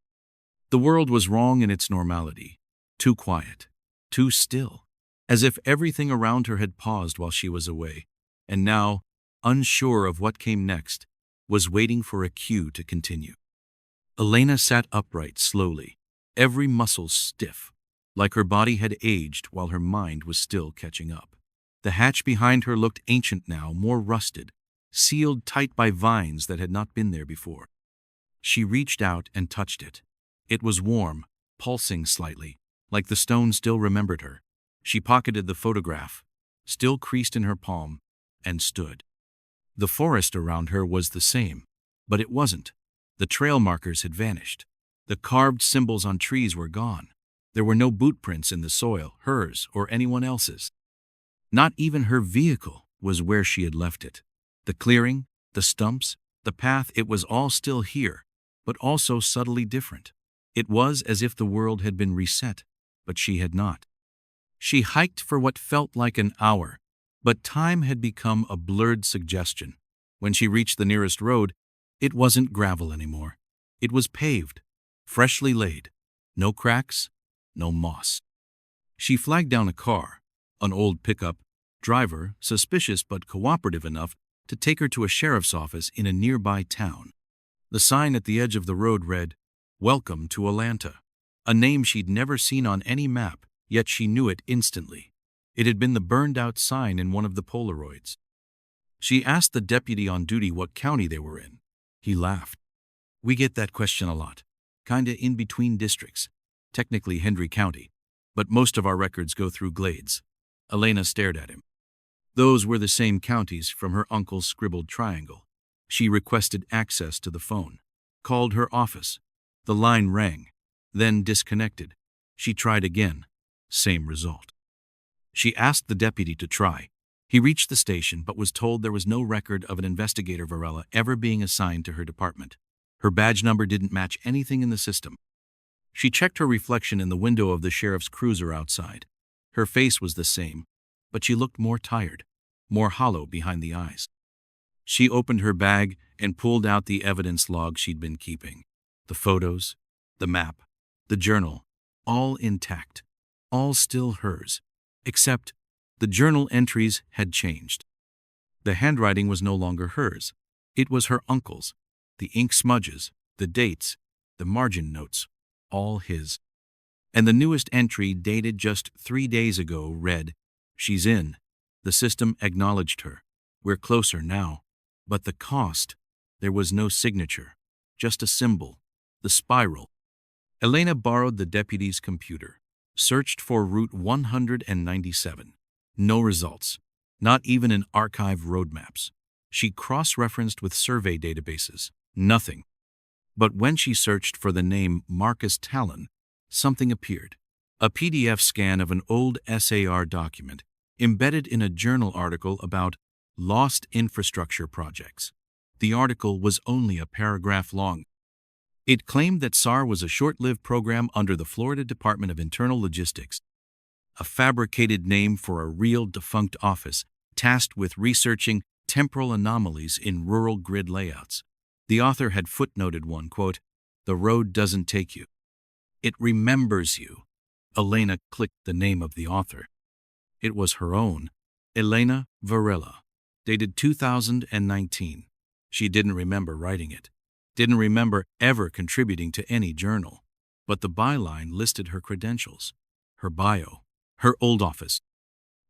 The world was wrong in its normality. Too quiet. Too still. As if everything around her had paused while she was away. And now, unsure of what came next, was waiting for a cue to continue. Elena sat upright slowly, every muscle stiff, like her body had aged while her mind was still catching up. The hatch behind her looked ancient now, more rusted, sealed tight by vines that had not been there before. She reached out and touched it. It was warm, pulsing slightly, like the stone still remembered her. She pocketed the photograph, still creased in her palm, and stood. The forest around her was the same, but it wasn't. The trail markers had vanished. The carved symbols on trees were gone. There were no boot prints in the soil, hers or anyone else's. Not even her vehicle was where she had left it. The clearing, the stumps, the path, it was all still here, but also subtly different. It was as if the world had been reset, but she had not. She hiked for what felt like an hour, but time had become a blurred suggestion. When she reached the nearest road, it wasn't gravel anymore. It was paved, freshly laid. No cracks, no moss. She flagged down a car, an old pickup, driver, suspicious but cooperative enough to take her to a sheriff's office in a nearby town. The sign at the edge of the road read, "Welcome to Atlanta," a name she'd never seen on any map, yet she knew it instantly. It had been the burned-out sign in one of the Polaroids. She asked the deputy on duty what county they were in. He laughed. "We get that question a lot. Kinda in between districts. Technically Hendry County, but most of our records go through Glades." Elena stared at him. Those were the same counties from her uncle's scribbled triangle. She requested access to the phone, called her office. The line rang, then disconnected. She tried again. Same result. She asked the deputy to try. He reached the station but was told there was no record of an investigator Varela ever being assigned to her department. Her badge number didn't match anything in the system. She checked her reflection in the window of the sheriff's cruiser outside. Her face was the same, but she looked more tired, more hollow behind the eyes. She opened her bag and pulled out the evidence log she'd been keeping. The photos, the map, the journal, all intact, all still hers, except the journal entries had changed. The handwriting was no longer hers. It was her uncle's. The ink smudges, the dates, the margin notes, all his. And the newest entry, dated just 3 days ago, read, "She's in. The system acknowledged her. We're closer now. But the cost." There was no signature, just a symbol, the spiral. Elena borrowed the deputy's computer, searched for Route 197. No results, not even in archive roadmaps. She cross-referenced with survey databases. Nothing. But when she searched for the name Marcus Talon, something appeared. A PDF scan of an old SAR document, embedded in a journal article about lost infrastructure projects. The article was only a paragraph long. It claimed that SAR was a short-lived program under the Florida Department of Internal Logistics, a fabricated name for a real defunct office tasked with researching temporal anomalies in rural grid layouts. The author had footnoted one, quote, "The road doesn't take you. It remembers you." Elena clicked the name of the author. It was her own, Elena Varela, dated 2019. She didn't remember writing it, didn't remember ever contributing to any journal, but the byline listed her credentials, her bio, her old office.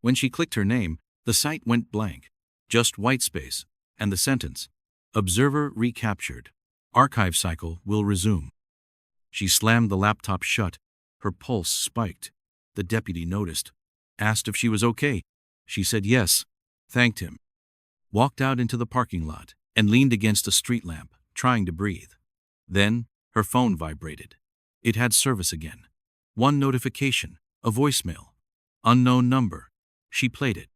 When she clicked her name, the site went blank, just white space, and the sentence, "Observer recaptured. Archive cycle will resume." She slammed the laptop shut. Her pulse spiked. The deputy noticed, asked if she was okay. She said yes, thanked him, walked out into the parking lot, and leaned against a street lamp, trying to breathe. Then her phone vibrated. It had service again. One notification, a voicemail. Unknown number. She played it.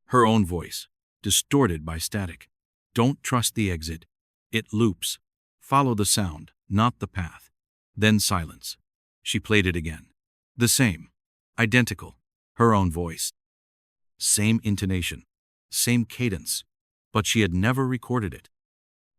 Her own voice, distorted by static. "Don't trust the exit. It loops. Follow the sound, not the path." Then silence. She played it again. The same. Identical. Her own voice. Same intonation. Same cadence. But she had never recorded it.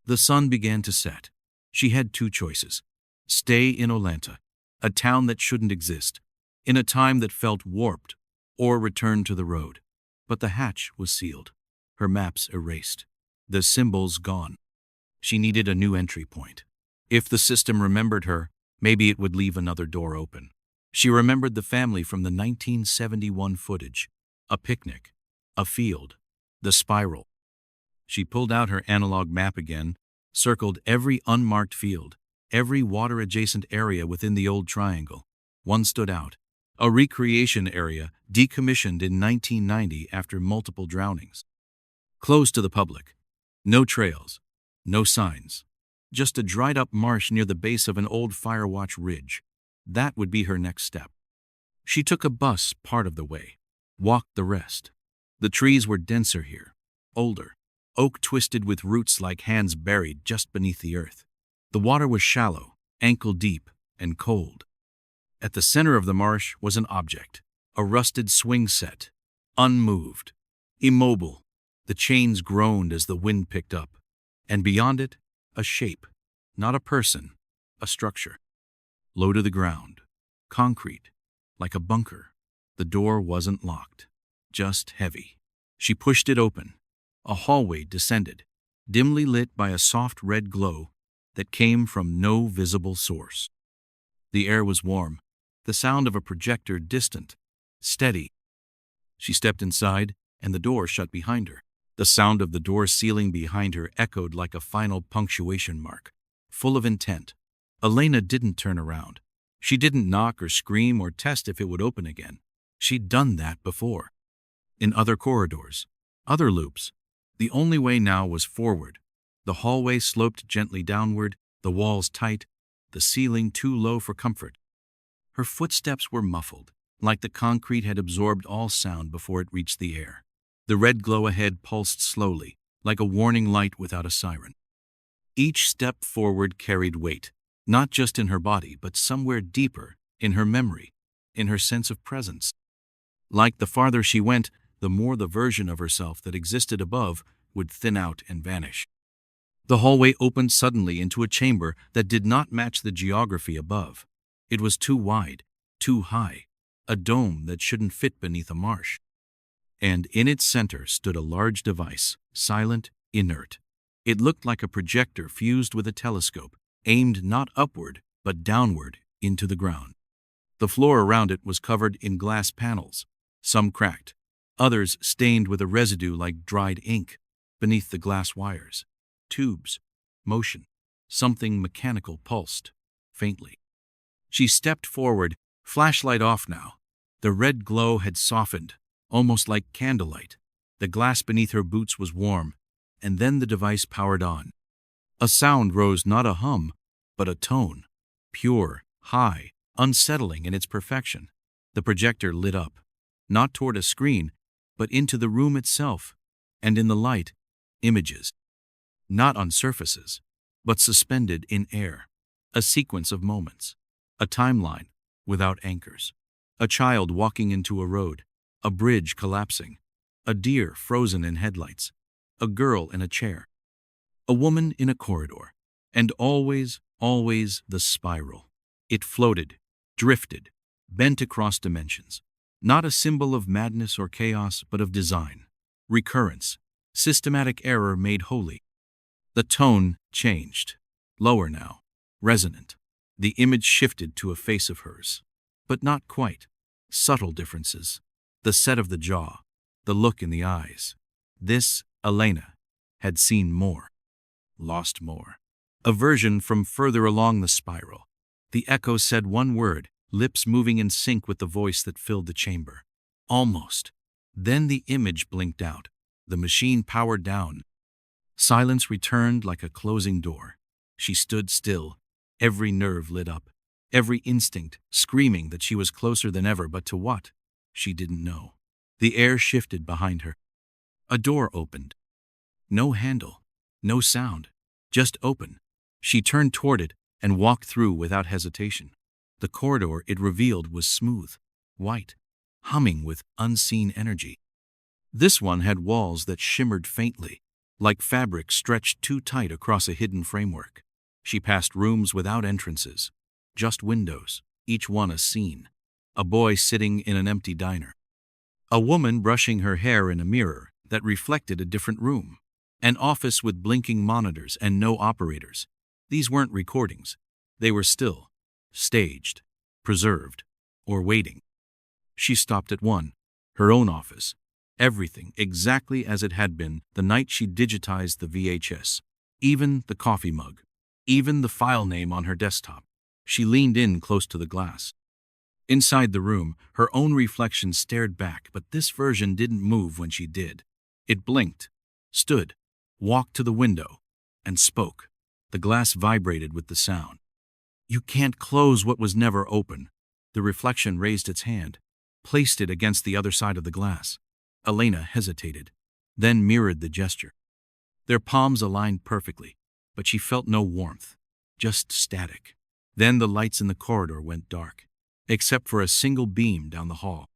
The sun began to set. She had two choices. Stay in Olanta, a town that shouldn't exist, in a time that felt warped, or return to the road. But the hatch was sealed. Her maps erased. The symbols gone. She needed a new entry point. If the system remembered her, maybe it would leave another door open. She remembered the family from the 1971 footage. A picnic. A field. The spiral. She pulled out her analog map again, circled every unmarked field, every water-adjacent area within the old triangle. One stood out. A recreation area decommissioned in 1990 after multiple drownings. Closed to the public. No trails. No signs. Just a dried-up marsh near the base of an old Firewatch ridge. That would be her next step. She took a bus part of the way, walked the rest. The trees were denser here, older, oak twisted with roots like hands buried just beneath the earth. The water was shallow, ankle-deep, and cold. At the center of the marsh was an object, a rusted swing set, unmoved, immobile. The chains groaned as the wind picked up, and beyond it, a shape, not a person, a structure. Low to the ground, concrete, like a bunker. The door wasn't locked, just heavy. She pushed it open. A hallway descended, dimly lit by a soft red glow that came from no visible source. The air was warm, the sound of a projector distant, steady. She stepped inside, and the door shut behind her. The sound of the door sealing behind her echoed like a final punctuation mark, full of intent. Elena didn't turn around. She didn't knock or scream or test if it would open again. She'd done that before. In other corridors, other loops. The only way now was forward. The hallway sloped gently downward, the walls tight, the ceiling too low for comfort. Her footsteps were muffled, like the concrete had absorbed all sound before it reached the air. The red glow ahead pulsed slowly, like a warning light without a siren. Each step forward carried weight, not just in her body, but somewhere deeper, in her memory, in her sense of presence. Like the farther she went, the more the version of herself that existed above would thin out and vanish. The hallway opened suddenly into a chamber that did not match the geography above. It was too wide, too high, a dome that shouldn't fit beneath a marsh. And in its center stood a large device, silent, inert. It looked like a projector fused with a telescope, aimed not upward, but downward into the ground. The floor around it was covered in glass panels, some cracked, others stained with a residue like dried ink. Beneath the glass wires, tubes, motion, something mechanical pulsed, faintly. She stepped forward, flashlight off now. The red glow had softened, almost like candlelight. The glass beneath her boots was warm, and then the device powered on. A sound rose, not a hum, but a tone, pure, high, unsettling in its perfection. The projector lit up, not toward a screen, but into the room itself, and in the light, images. Not on surfaces, but suspended in air. A sequence of moments. A timeline without anchors. A child walking into a road. A bridge collapsing. A deer frozen in headlights. A girl in a chair. A woman in a corridor. And always, always the spiral. It floated, drifted, bent across dimensions. Not a symbol of madness or chaos, but of design. Recurrence. Systematic error made holy. The tone changed. Lower now. Resonant. The image shifted to a face of hers. But not quite. Subtle differences. The set of the jaw. The look in the eyes. This, Elena, had seen more. Lost more. A version from further along the spiral. The echo said one word, lips moving in sync with the voice that filled the chamber. Almost. Then the image blinked out. The machine powered down. Silence returned like a closing door. She stood still, every nerve lit up, every instinct screaming that she was closer than ever, but to what? She didn't know. The air shifted behind her. A door opened. No handle, no sound, just open. She turned toward it and walked through without hesitation. The corridor it revealed was smooth, white, humming with unseen energy. This one had walls that shimmered faintly, like fabric stretched too tight across a hidden framework. She passed rooms without entrances, just windows, each one a scene. A boy sitting in an empty diner. A woman brushing her hair in a mirror that reflected a different room. An office with blinking monitors and no operators. These weren't recordings. They were still, staged, preserved, or waiting. She stopped at one, her own office. Everything exactly as it had been the night she digitized the VHS. Even the coffee mug. Even the file name on her desktop. She leaned in close to the glass. Inside the room, her own reflection stared back, but this version didn't move when she did. It blinked, stood, walked to the window, and spoke. The glass vibrated with the sound. You can't close what was never open. The reflection raised its hand, placed it against the other side of the glass. Elena hesitated, then mirrored the gesture. Their palms aligned perfectly, but she felt no warmth, just static. Then the lights in the corridor went dark, except for a single beam down the hall.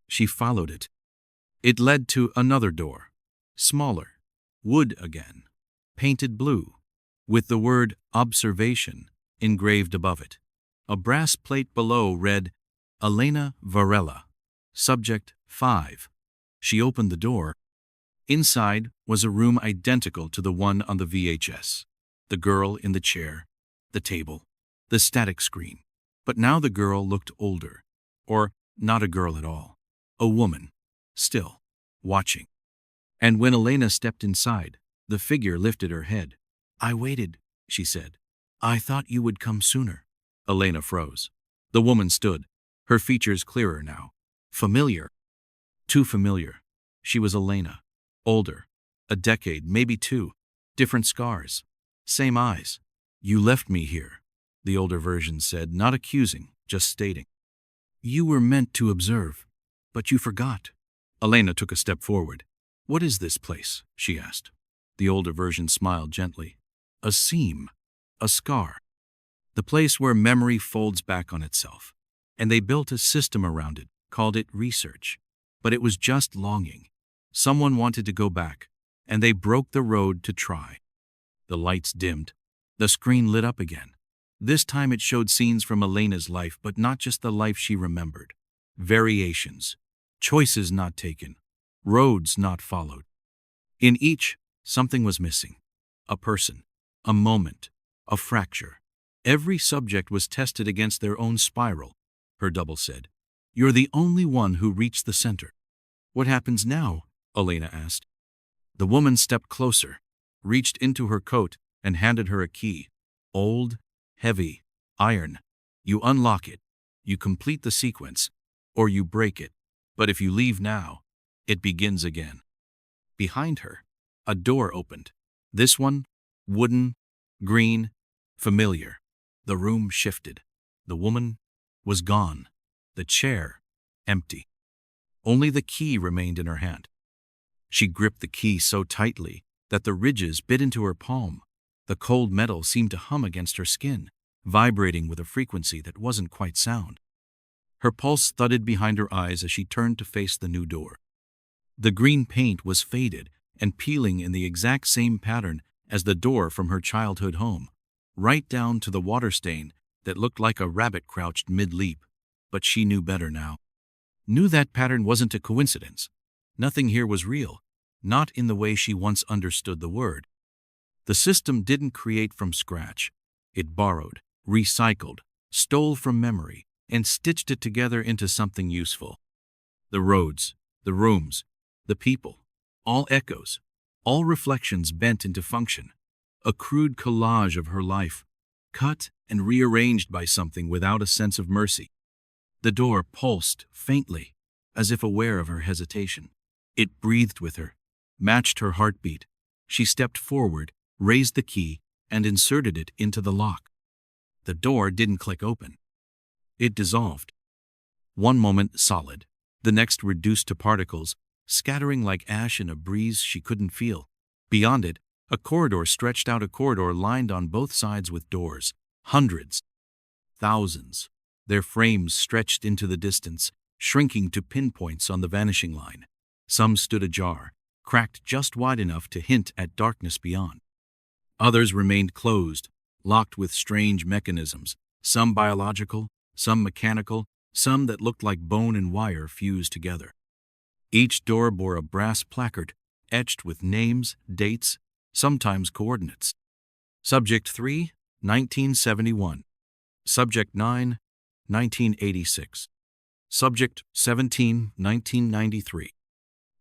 She followed it. It led to another door, smaller, wood again, painted blue, with the word observation engraved above it. A brass plate below read, Elena Varela, subject 5. She opened the door. Inside was a room identical to the one on the VHS. The girl in the chair, the table, the static screen. But now the girl looked older, or not a girl at all. A woman, still, watching. And when Elena stepped inside, the figure lifted her head. I waited, she said. I thought you would come sooner. Elena froze. The woman stood, her features clearer now. Familiar. Too familiar. She was Elena. Older. A decade, maybe 2. Different scars. Same eyes. You left me here, the older version said, not accusing, just stating. You were meant to observe, but you forgot. Elena took a step forward. "What is this place?" she asked. The older version smiled gently. "A seam. A scar. The place where memory folds back on itself. And they built a system around it, called it research. But it was just longing. Someone wanted to go back, and they broke the road to try." The lights dimmed. The screen lit up again. This time it showed scenes from Elena's life, but not just the life she remembered. Variations. Choices not taken. Roads not followed. In each, something was missing. A person. A moment. A fracture. Every subject was tested against their own spiral. Her double said, "You're the only one who reached the center." "What happens now?" Elena asked. The woman stepped closer, reached into her coat, and handed her a key. Old, heavy, iron. "You unlock it. You complete the sequence. Or you break it. But if you leave now, it begins again." Behind her, a door opened. This one, wooden, green, familiar. The room shifted. The woman was gone. The chair, empty. Only the key remained in her hand. She gripped the key so tightly that the ridges bit into her palm. The cold metal seemed to hum against her skin, vibrating with a frequency that wasn't quite sound. Her pulse thudded behind her eyes as she turned to face the new door. The green paint was faded and peeling in the exact same pattern as the door from her childhood home, right down to the water stain that looked like a rabbit crouched mid-leap. But she knew better now. Knew that pattern wasn't a coincidence. Nothing here was real, not in the way she once understood the word. The system didn't create from scratch. It borrowed, recycled, stole from memory, and stitched it together into something useful. The roads, the rooms, the people, all echoes, all reflections bent into function. A crude collage of her life, cut and rearranged by something without a sense of mercy. The door pulsed faintly, as if aware of her hesitation. It breathed with her, matched her heartbeat. She stepped forward, raised the key, and inserted it into the lock. The door didn't click open. It dissolved. One moment solid, the next reduced to particles, scattering like ash in a breeze she couldn't feel. Beyond it, a corridor stretched out, a corridor lined on both sides with doors. Hundreds. Thousands. Their frames stretched into the distance, shrinking to pinpoints on the vanishing line. Some stood ajar, cracked just wide enough to hint at darkness beyond. Others remained closed, locked with strange mechanisms, some biological, some mechanical, some that looked like bone and wire fused together. Each door bore a brass placard, etched with names, dates, sometimes coordinates. Subject 3, 1971. Subject 9, 1986. Subject 17, 1993.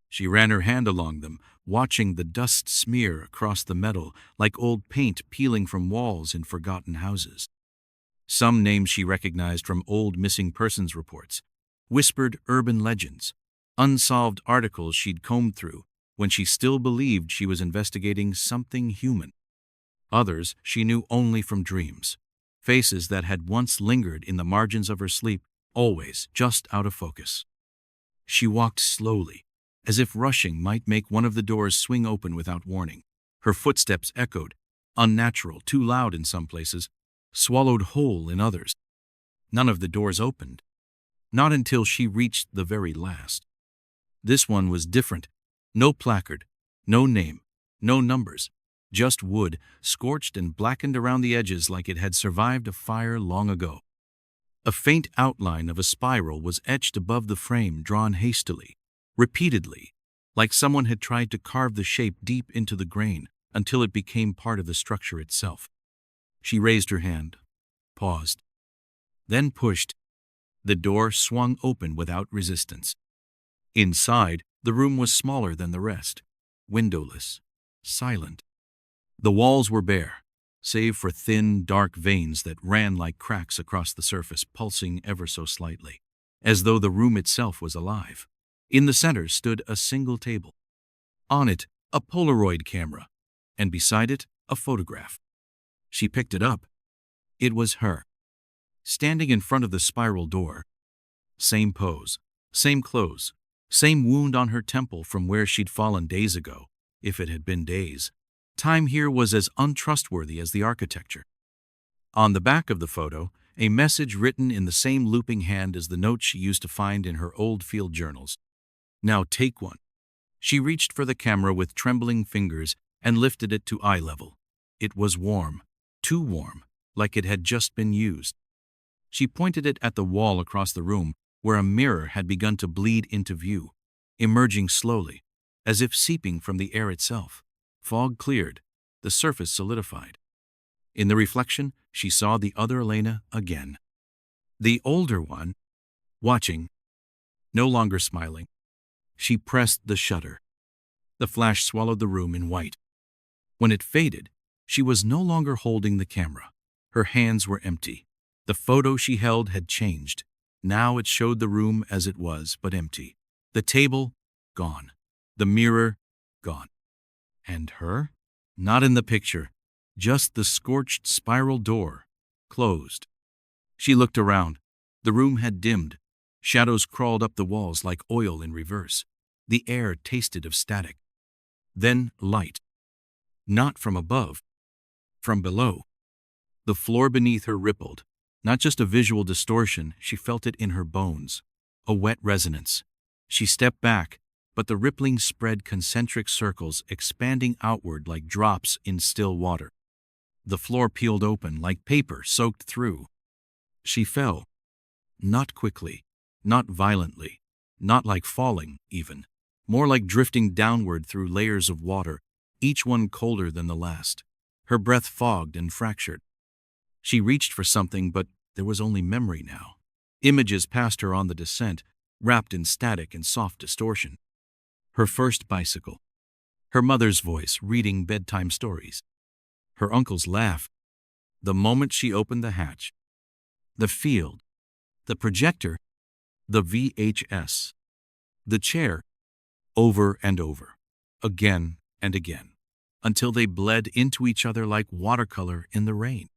She ran her hand along them, watching the dust smear across the metal like old paint peeling from walls in forgotten houses. Some names she recognized from old missing persons reports, whispered urban legends, unsolved articles she'd combed through when she still believed she was investigating something human. Others she knew only from dreams, faces that had once lingered in the margins of her sleep, always just out of focus. She walked slowly, as if rushing might make one of the doors swing open without warning. Her footsteps echoed, unnatural, too loud in some places, swallowed whole in others. None of the doors opened. Not until she reached the very last. This one was different. No placard, no name, no numbers, just wood, scorched and blackened around the edges like it had survived a fire long ago. A faint outline of a spiral was etched above the frame, drawn hastily, repeatedly, like someone had tried to carve the shape deep into the grain until it became part of the structure itself. She raised her hand, paused, then pushed. The door swung open without resistance. Inside, the room was smaller than the rest, windowless, silent. The walls were bare, save for thin, dark veins that ran like cracks across the surface, pulsing ever so slightly, as though the room itself was alive. In the center stood a single table. On it, a Polaroid camera, and beside it, a photograph. She picked it up. It was her, standing in front of the spiral door. Same pose, same clothes, Same wound on her temple from where she'd fallen days ago, if it had been days. Time here was as untrustworthy as the architecture. On the back of the photo, a message written in the same looping hand as the notes she used to find in her old field journals. Now take one. She reached for the camera with trembling fingers and lifted it to eye level. It was warm, too warm, like it had just been used. She pointed it at the wall across the room, where a mirror had begun to bleed into view, emerging slowly, as if seeping from the air itself. Fog cleared, the surface solidified. In the reflection, she saw the other Elena again. The older one, watching, no longer smiling. She pressed the shutter. The flash swallowed the room in white. When it faded, she was no longer holding the camera. Her hands were empty. The photo she held had changed. Now it showed the room as it was, but empty. The table, gone. The mirror, gone. And her? Not in the picture. Just the scorched spiral door, closed. She looked around. The room had dimmed. Shadows crawled up the walls like oil in reverse. The air tasted of static. Then light. Not from above. From below. The floor beneath her rippled. Not just a visual distortion, she felt it in her bones. A wet resonance. She stepped back, but the rippling spread concentric circles, expanding outward like drops in still water. The floor peeled open like paper soaked through. She fell. Not quickly, not violently, not like falling, even. More like drifting downward through layers of water, each one colder than the last. Her breath fogged and fractured. She reached for something, but there was only memory now. Images passed her on the descent, wrapped in static and soft distortion. Her first bicycle. Her mother's voice reading bedtime stories. Her uncle's laugh. The moment she opened the hatch. The field. The projector. The VHS. The chair. Over and over. Again and again. Until they bled into each other like watercolor in the rain.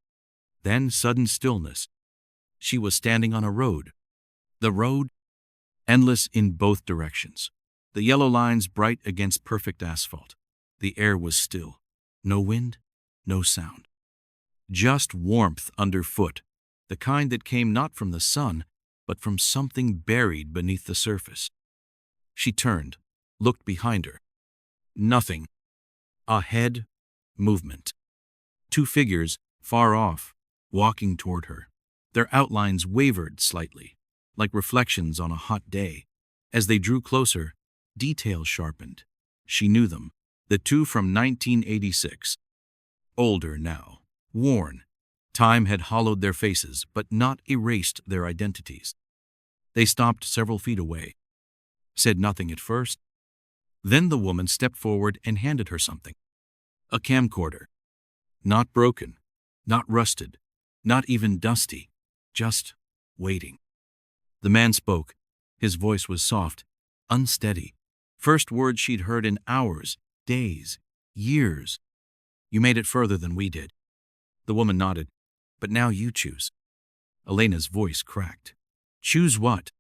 Then sudden stillness. She was standing on a road. The road, endless in both directions. The yellow lines bright against perfect asphalt. The air was still. No wind, no sound. Just warmth underfoot, the kind that came not from the sun, but from something buried beneath the surface. She turned, looked behind her. Nothing. A head, movement. Two figures, far off, walking toward her. Their outlines wavered slightly, like reflections on a hot day. As they drew closer, details sharpened. She knew them, the two from 1986. Older now, worn. Time had hollowed their faces, but not erased their identities. They stopped several feet away, said nothing at first. Then the woman stepped forward and handed her something. A camcorder. Not broken, not rusted, not even dusty, just waiting. The man spoke. His voice was soft, unsteady. First words she'd heard in hours, days, years. You made it further than we did. The woman nodded. But now you choose. Elena's voice cracked. Choose what?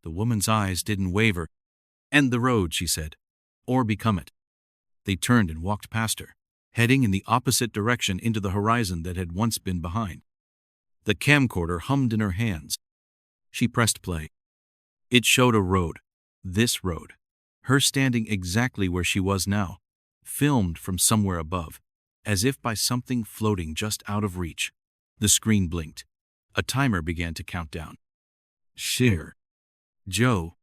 The woman's eyes didn't waver. End the road, she said, or become it. They turned and walked past her, heading in the opposite direction into the horizon that had once been behind. The camcorder hummed in her hands. She pressed play. It showed a road, this road, her standing exactly where she was now, filmed from somewhere above, as if by something floating just out of reach. The screen blinked. A timer began to count down. Share. Joe.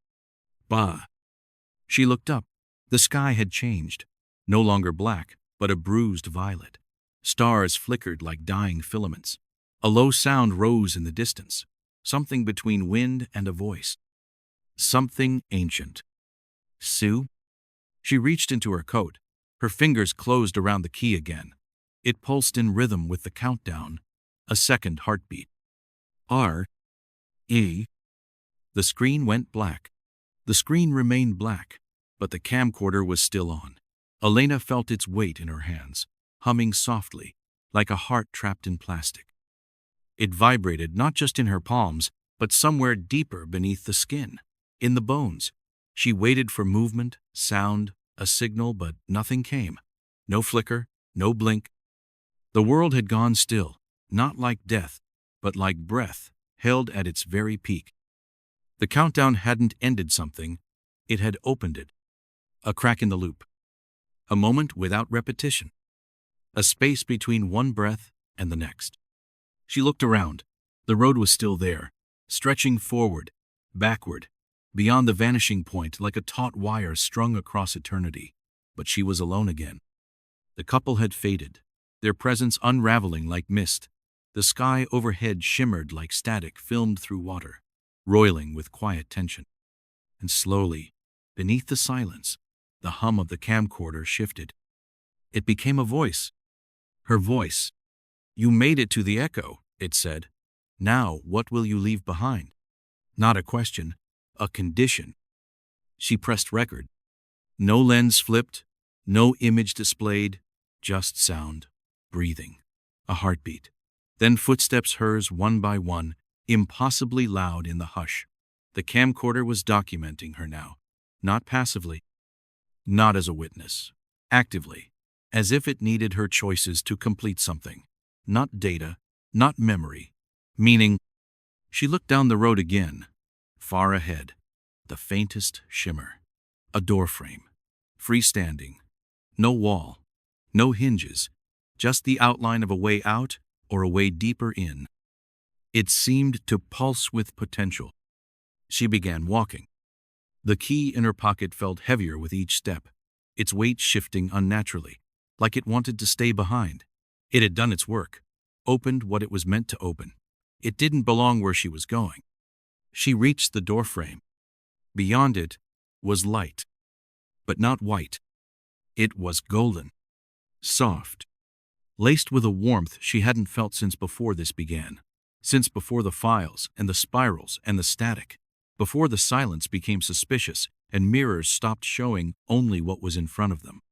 Bah. She looked up. The sky had changed. No longer black, but a bruised violet. Stars flickered like dying filaments. A low sound rose in the distance, something between wind and a voice. Something ancient. Sue? She reached into her coat. Her fingers closed around the key again. It pulsed in rhythm with the countdown. A second heartbeat. R. E. The screen went black. The screen remained black, but the camcorder was still on. Elena felt its weight in her hands, humming softly, like a heart trapped in plastic. It vibrated not just in her palms, but somewhere deeper beneath the skin, in the bones. She waited for movement, sound, a signal, but nothing came. No flicker, no blink. The world had gone still, not like death, but like breath, held at its very peak. The countdown hadn't ended something, it had opened it. A crack in the loop. A moment without repetition. A space between one breath and the next. She looked around. The road was still there, stretching forward, backward, beyond the vanishing point like a taut wire strung across eternity. But she was alone again. The couple had faded, their presence unraveling like mist. The sky overhead shimmered like static filmed through water, roiling with quiet tension. And slowly, beneath the silence, the hum of the camcorder shifted. It became a voice. Her voice. "You made it to the echo," it said. "Now, what will you leave behind?" Not a question, a condition. She pressed record. No lens flipped, no image displayed, just sound, breathing, a heartbeat. Then footsteps, hers one by one, impossibly loud in the hush. The camcorder was documenting her now, not passively, not as a witness, actively, as if it needed her choices to complete something. Not data, not memory, meaning. She looked down the road again, far ahead, the faintest shimmer. A doorframe, freestanding, no wall, no hinges, just the outline of a way out or a way deeper in. It seemed to pulse with potential. She began walking. The key in her pocket felt heavier with each step, its weight shifting unnaturally, like it wanted to stay behind. It had done its work, opened what it was meant to open. It didn't belong where she was going. She reached the doorframe. Beyond it was light, but not white. It was golden, soft, laced with a warmth she hadn't felt since before this began, since before the files and the spirals and the static, before the silence became suspicious and mirrors stopped showing only what was in front of them.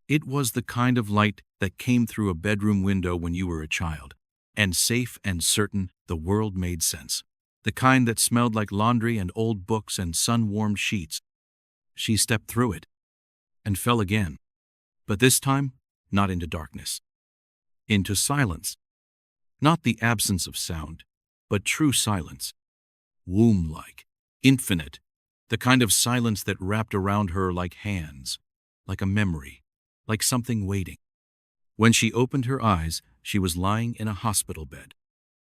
It was the kind of light that came through a bedroom window when you were a child, and safe and certain the world made sense. The kind that smelled like laundry and old books and sun-warmed sheets. She stepped through it and fell again, but this time not into darkness, into silence. Not the absence of sound, but true silence, womb-like, infinite, the kind of silence that wrapped around her like hands, like a memory, like something waiting. When she opened her eyes, she was lying in a hospital bed.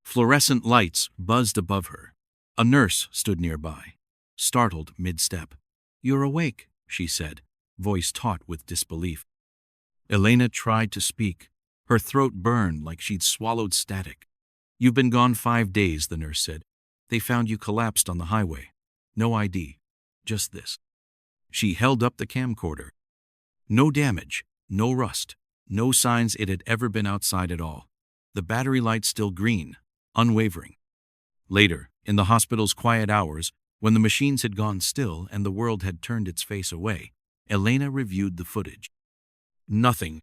Fluorescent lights buzzed above her. A nurse stood nearby, startled mid-step. "You're awake," she said, voice taut with disbelief. Elena tried to speak. Her throat burned like she'd swallowed static. "You've been gone 5 days," the nurse said. "They found you collapsed on the highway. No ID, just this." She held up the camcorder. No damage, no rust, no signs it had ever been outside at all. The battery light still green, unwavering. Later, in the hospital's quiet hours, when the machines had gone still and the world had turned its face away, Elena reviewed the footage. Nothing.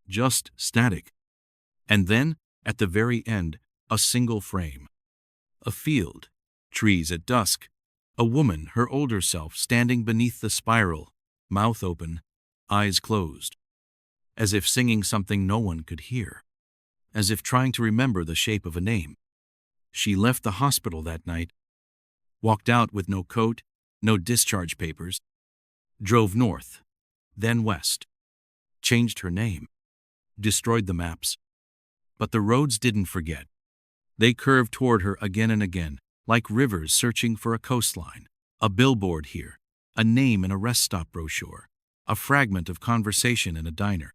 Just static. And then, at the very end, a single frame. A field, trees at dusk, a woman, her older self, standing beneath the spiral, mouth open, eyes closed, as if singing something no one could hear, as if trying to remember the shape of a name. She left the hospital that night, walked out with no coat, no discharge papers, drove north, then west, changed her name, destroyed the maps. But the roads didn't forget. They curved toward her again and again, like rivers searching for a coastline. A billboard here, a name in a rest stop brochure, a fragment of conversation in a diner,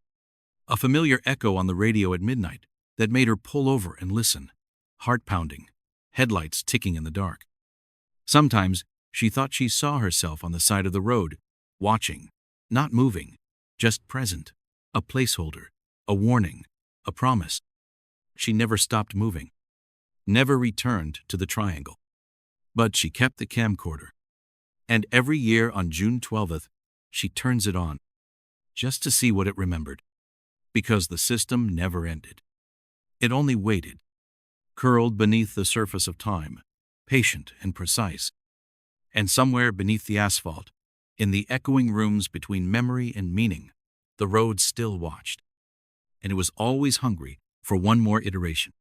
a familiar echo on the radio at midnight that made her pull over and listen, heart pounding, headlights ticking in the dark. Sometimes she thought she saw herself on the side of the road, watching, not moving, just present, a placeholder, a warning, a promise. She never stopped moving, never returned to the triangle. But she kept the camcorder. And every year on June 12th, she turns it on, just to see what it remembered. Because the system never ended. It only waited, curled beneath the surface of time, patient and precise. And somewhere beneath the asphalt, In the echoing rooms between memory and meaning, the road still watched. And it was always hungry for one more iteration.